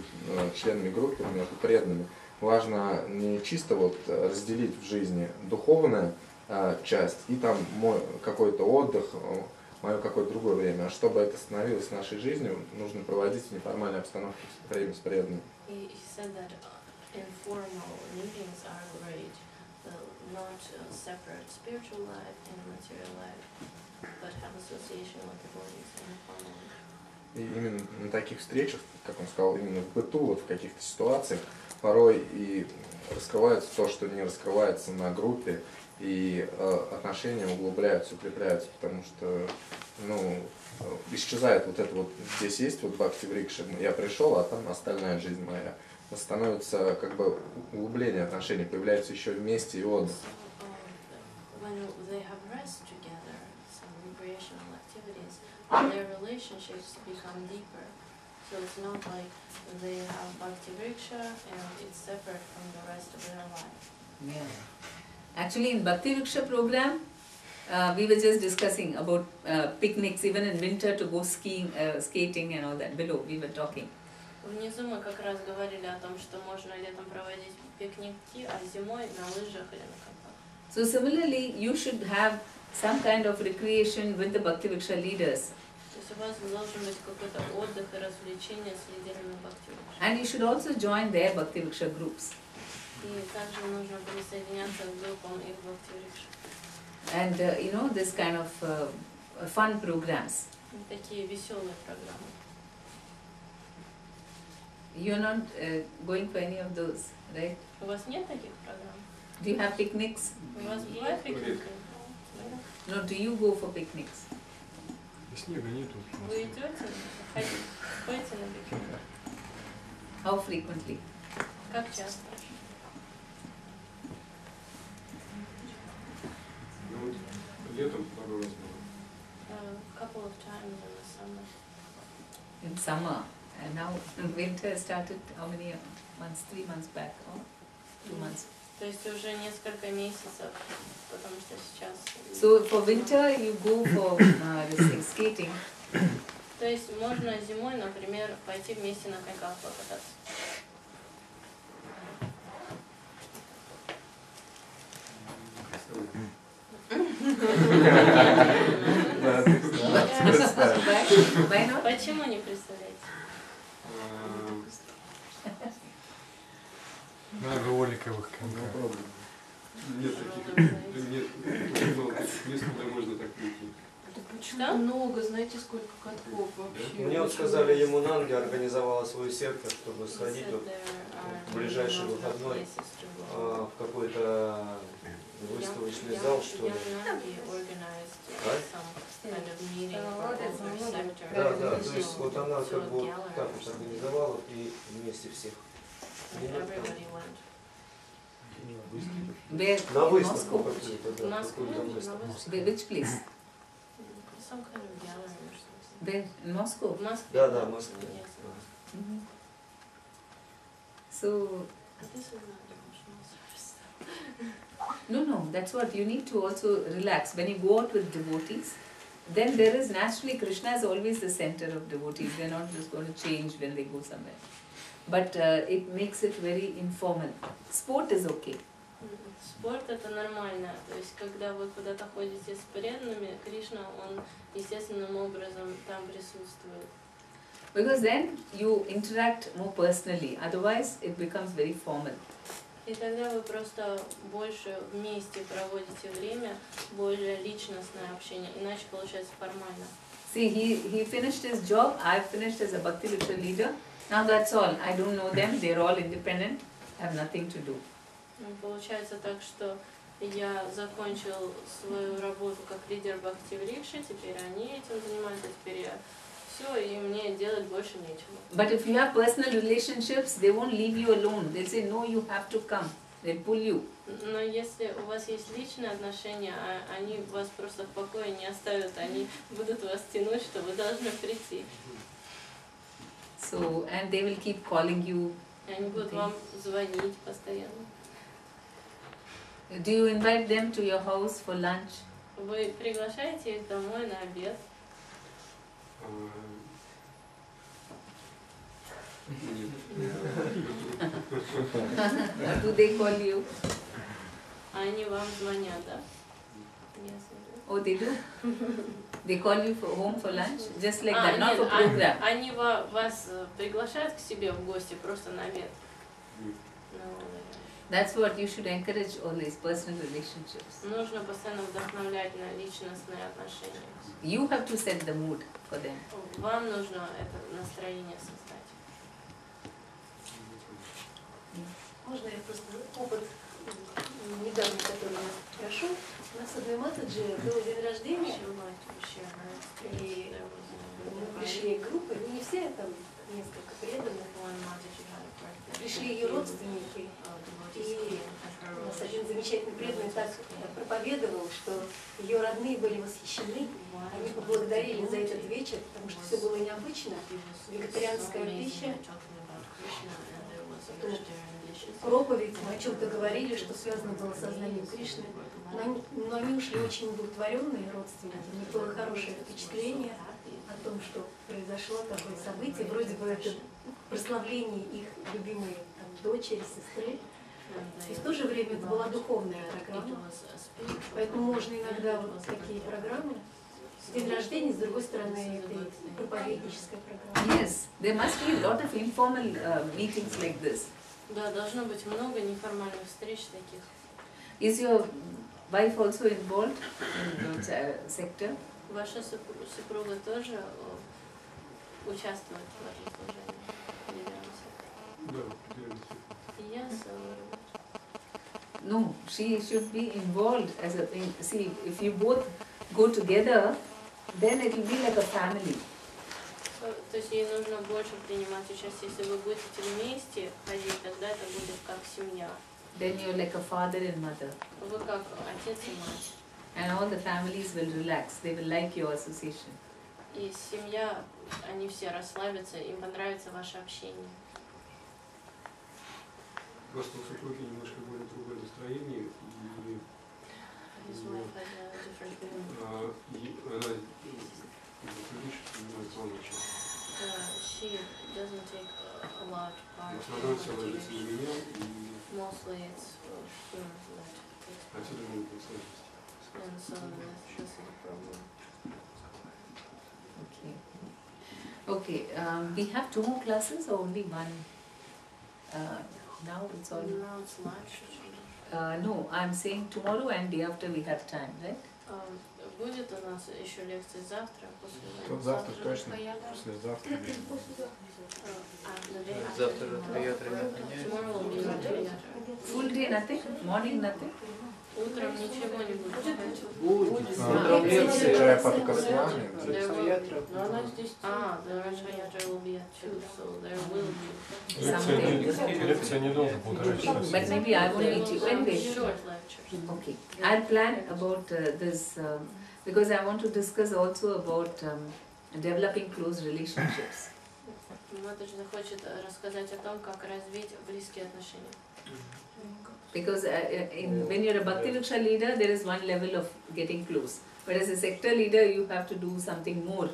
членами группы, между преданными, важно не чисто вот разделить в жизни духовную часть и там мой какой-то отдых, мое какое-то другое время, а чтобы это становилось нашей жизнью, нужно проводить в неформальной обстановке время с преданными. Not separate spiritual life and material life, but have association with the bodies and family. И именно на таких встречах, как он сказал, именно в быту, вот в каких-то ситуациях, порой и раскрывается то, что не раскрывается на группе, и отношения углубляются, укрепляются, потому что, ну, исчезает вот это вот, здесь есть вот бхакти-врикша, я пришел, а там остальная жизнь моя. Становится как бы углубление отношений, появляется еще вместе и отдых. Actually, in Bhakti-врикша program, we were just discussing about picnics, even in winter to go skiing, skating and all that. Below, we were talking. Внизу мы как раз говорили о том, что можно летом проводить пикники, а зимой на лыжах или на коньках. So similarly, you should have some kind of recreation with the Bhakti-врикша leaders. То есть у вас должен быть какой-то отдых и развлечение с лидерами Бхакти-врикша. And you should also join their Bhakti-врикша groups. И также нужно присоединяться к группам их Бхакти-врикша. And you know, this kind of fun programs. Такие веселые программы. You're not going for any of those, right? У вас нет таких программ? Do you have picnics? У вас бывают пикники? No, do you go for picnics? Снега нету. Вы идете, ходите на пикник? How frequently? Как часто? Ну вот летом пару раз было. Couple of times in the summer. In summer. And now winter started how many months? 3 months back or 2 months? То есть уже несколько месяцев, потому что сейчас... So for winter you go for this thing, skating. То есть можно зимой, например, пойти вместе на коньках покататься. Why not? Почему не представляете? На роликовых коньках. Нет таких мест, куда можно так прийти. Почему много, знаете, сколько катков вообще? Мне вот сказали, ему Нанги организовала свою сектор, чтобы сходить вот в ближайший выходной в какой-то выставочный зал, что ли. Да, да, то есть вот она как бы вот так вот организовала и вместе всех. Where? На In выставку Moscow? какую-то, да, какую-то выставку. Which place? Some kind of gallery or something. There in Moscow? В Москве. Да, да, в Москве. So This is not devotional service. no, that's what you need to also relax. When you go out with devotees, then there is naturally Krishna is always the center of devotees. They're not just going to change when they go somewhere. But it makes it very informal. Sport is okay. Спорт это нормально. То есть когда вы куда-то ходите с преданными, Кришна, он естественным образом там присутствует. Because then you interact more personally. Otherwise, it becomes very formal. И тогда вы просто больше вместе проводите время, более личностное общение, иначе получается формально. See, he finished his job. I finished as a Bhakti Vriksha leader. Now that's all. I don't know them. They're all independent. Have nothing to do. Получается так, что я закончил свою работу как лидер Бхакти Врикши, теперь они этим занимаются, теперь я все, и мне делать больше нечего. But if you have personal relationships, they won't leave you alone. They'll say, no, you have to come. They'll pull you. Но если у вас есть личные отношения, они вас просто в покое не оставят, они будут вас тянуть, что вы должны прийти. So, and they will keep calling you. И они будут вам звонить постоянно. Do you invite them to your house for lunch? Вы приглашаете их домой на обед? Do they call you? Они вам звонят, да? Oh, they do? They call you for home for lunch? Just like that, not нет, for program? они вас приглашают к себе в гости просто на обед. That's what you should encourage always, personal relationships. Нужно постоянно вдохновлять на личностные отношения. You have to set the mood for them. Вам нужно это настроение создать. Можно я просто опыт недавний, который я прошел. У нас с одной матаджи был день рождения, и мы пришли группой, не все, там несколько преданных, пришли ее родственники, и у нас один замечательный преданный так проповедовал, что ее родные были восхищены, они поблагодарили за этот вечер, потому что все было необычно, вегетарианская пища, проповедь, мы о чем-то говорили, что связано было с сознанием Кришны, но они ушли очень удовлетворенные родственники, у них было хорошее впечатление о том, что произошло такое событие, вроде бы это прославление их любимой дочери, сестры. И в то же время это была духовная программа, поэтому можно иногда вот такие программы. День рождения, с другой стороны, это и проповедническая программа. Yes, there must be a lot of informal meetings like this. Да, должно быть много неформальных встреч таких. Is your wife also involved in the sector? Ваша супруга тоже участвует в вашем служении? Да, Yes. No, she should be involved as a thing. See, if you both go together, then it will be like a family. То есть ей нужно больше принимать участие. Если вы будете вместе ходить, тогда это будет как семья. Then you're like a father and mother. Вы как отец и мать. And all the families will relax. They will like your association. И семья, они все расслабятся, им понравится ваше общение. просто у супруги немножко более другое настроение, и She doesn't take a lot part. Mostly it's him that takes part. And so this is the problem. Okay. We have 2 more classes or only 1? Now it's all. Now it's lunch. No, I'm saying tomorrow and day after we have time, right? Будет у нас еще лекции завтра, послезавтра. Завтра точно, послезавтра. Завтра приятно. Full day nothing? Morning nothing? Утром ничего не будет. Утром лекции, только с вами. The will be at 2, so there will be. Лекция недолго, 1,5 часа. But maybe I won't meet you anyway. Short lectures. Okay. I'll plan about this because I want to discuss also about developing close relationships. Матаджи хочет рассказать о том, как развить близкие отношения. Because when you're a Bhakti Vriksha leader, there is one level of getting close. But as a sector leader, you have to do something more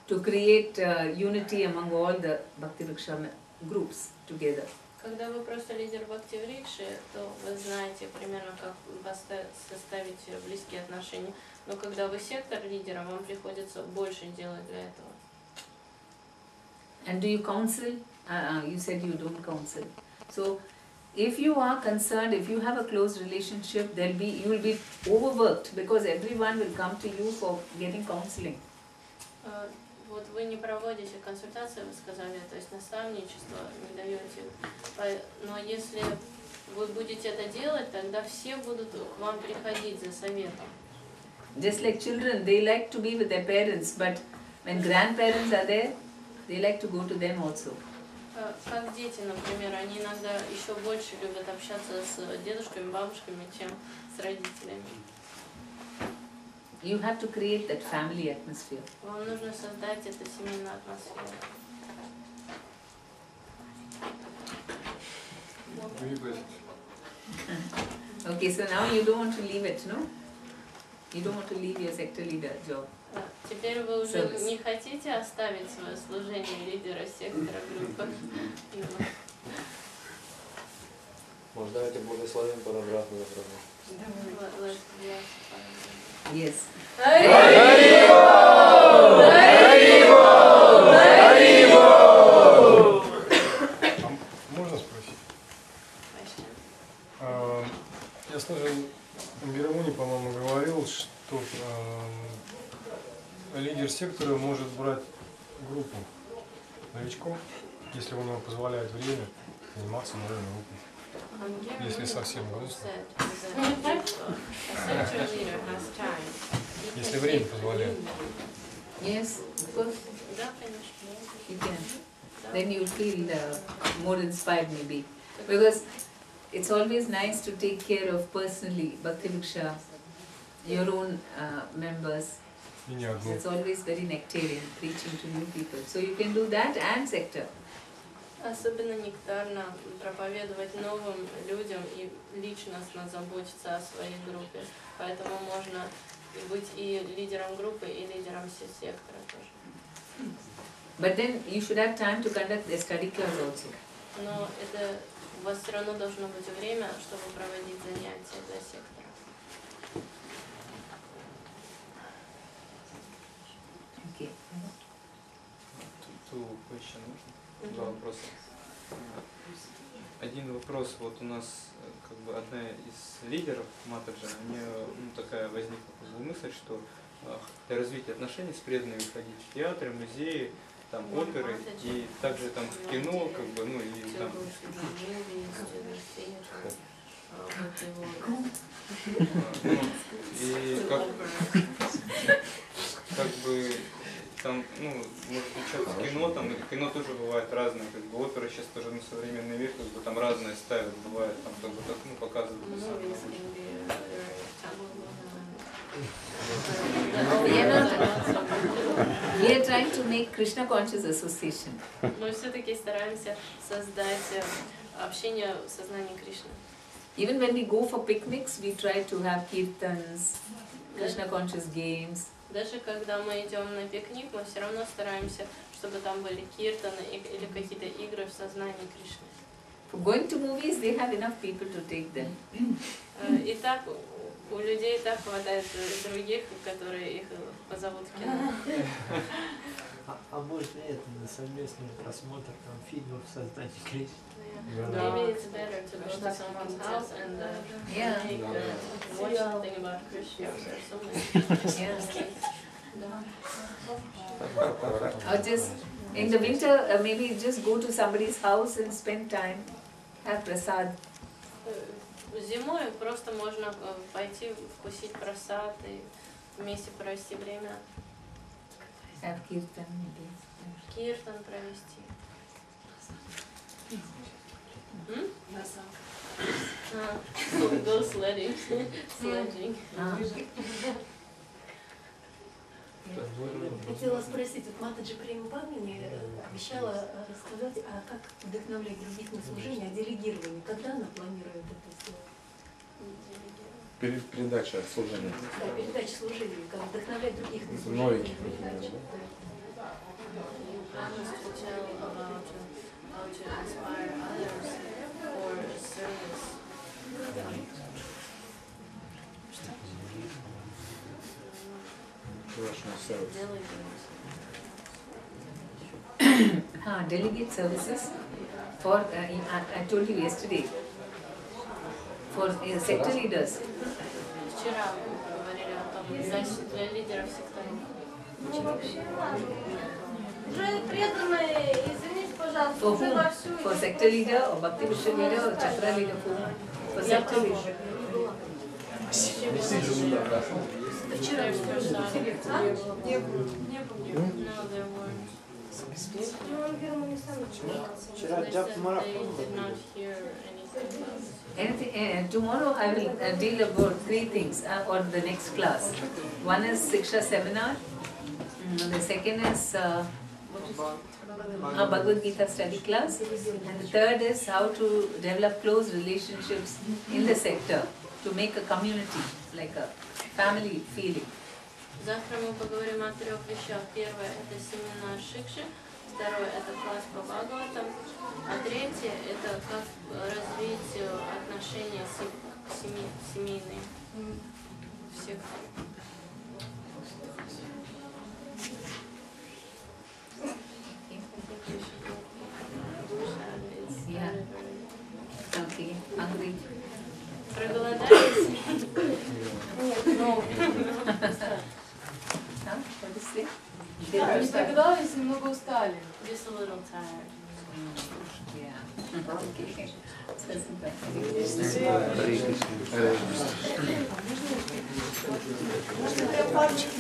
to create unity among all the Bhakti Vriksha groups together. Когда вы просто лидер Бхакти Врикши, то вы знаете примерно, как составить близкие отношения. Но когда вы сектор лидера, вам приходится больше делать для этого. And do you counsel? You said you don't counsel. So, if you are concerned, if you have a close relationship, you will be overworked because everyone will come to you for getting counseling. Вот вы не проводите консультации, вы сказали, то есть наставничество не даете. Но если вы будете это делать, тогда все будут к вам приходить за советом. Just like children, they like to be with their parents, but when grandparents are there, they like to go to them also. Как дети, например, они иногда еще больше любят общаться с дедушками, бабушками, чем с родителями. You have to create that family atmosphere. Вам нужно создать эту семейную атмосферу. Okay, so now you don't want to leave it, no? You don't want to leave your sector leader job. Теперь вы уже не хотите оставить свое служение лидера сектора группы? Может, давайте благословим по обратному направлению. Yes. Можно спросить? Я слышал, Мирамуни, по-моему, говорил, что лидер сектора может брать группу новичков, если он ему позволяет время заниматься новой группой. Если совсем грустно. Если время позволяет. Yes, of course. Да, конечно. You can. Then you feel more inspired maybe. Because it's always nice to take care of personally, Bhakti Vriksha, your own members. It's always very nectarian, preaching to new people. So you can do that and sector. Особенно нектарно проповедовать новым людям и личностно заботиться о своей группе. Поэтому можно быть и лидером группы, и лидером сектора тоже. But then you should have time to conduct a study class also. Но это у вас все равно должно быть время, чтобы проводить занятия для сектора. Okay. Two question, можно? 2 вопроса. Один вопрос, вот у нас как бы одна из лидеров Матаджи, у нее такая возникла мысль, что для развития отношений с преданными ходить в театры, музеи, там оперы и также там в кино, как бы, ну и там. И как бы там, ну, может участвовать в кино, там, и кино тоже бывает разное, как бы оперы сейчас тоже на современный век, как бы там разное ставят, бывает, там, как бы так, ну, показывают. We are trying to make Krishna conscious association. Мы все-таки стараемся создать общение в сознании Кришны. Even when we go for picnics, we try to have kirtans, Krishna conscious games. Даже когда мы идем на пикник, мы все равно стараемся, чтобы там были киртаны или какие-то игры в сознании Кришны. For going to movies, they have enough people to take them. И так у людей так хватает других, которые их позовут в кино. А может ли это на совместный просмотр там, фильмов в сознании Кришны? Maybe it's better to go to someone's house and watch something about Krishna. Or just in the winter, maybe just go to somebody's house and spend time, have prasad. Зимой просто можно пойти вкусить прасад и вместе провести время. Have kirtan maybe. Киртан провести. Go sledding. Sledging. Хотела спросить, вот Матаджи Према Падмини обещала рассказать, а как вдохновлять других на служение, о делегировании. Когда она планирует это сделать? Передача служения. Да, передача служения, как вдохновлять других на служение. Новеньких. Delegate services for, I told you yesterday, for sector leaders. Вчера говорили о том, для лидеров секторов. Уже преданные, извините, пожалуйста, For уже whom? вовсю. For sector leader or Bhakti Vishwa leader or Chakra leader? For sector leader. Tomorrow I will deal about three things on the next class. One is Siksha seminar. The second is Bhagavad Gita study class. And the third is how to develop close relationships in the sector to make a community, like a family feeling. Завтра мы поговорим о трех вещах. Первое – это семинар Шикши. Второе – это класс по Бхагаватам. А третье – это как развить отношения семейные в секторе. Okay, hungry. Проголодались? Нет, но... What is it? Не проголодались, немного устали. Just a little tired. Yeah. Okay. Можно прям парочку?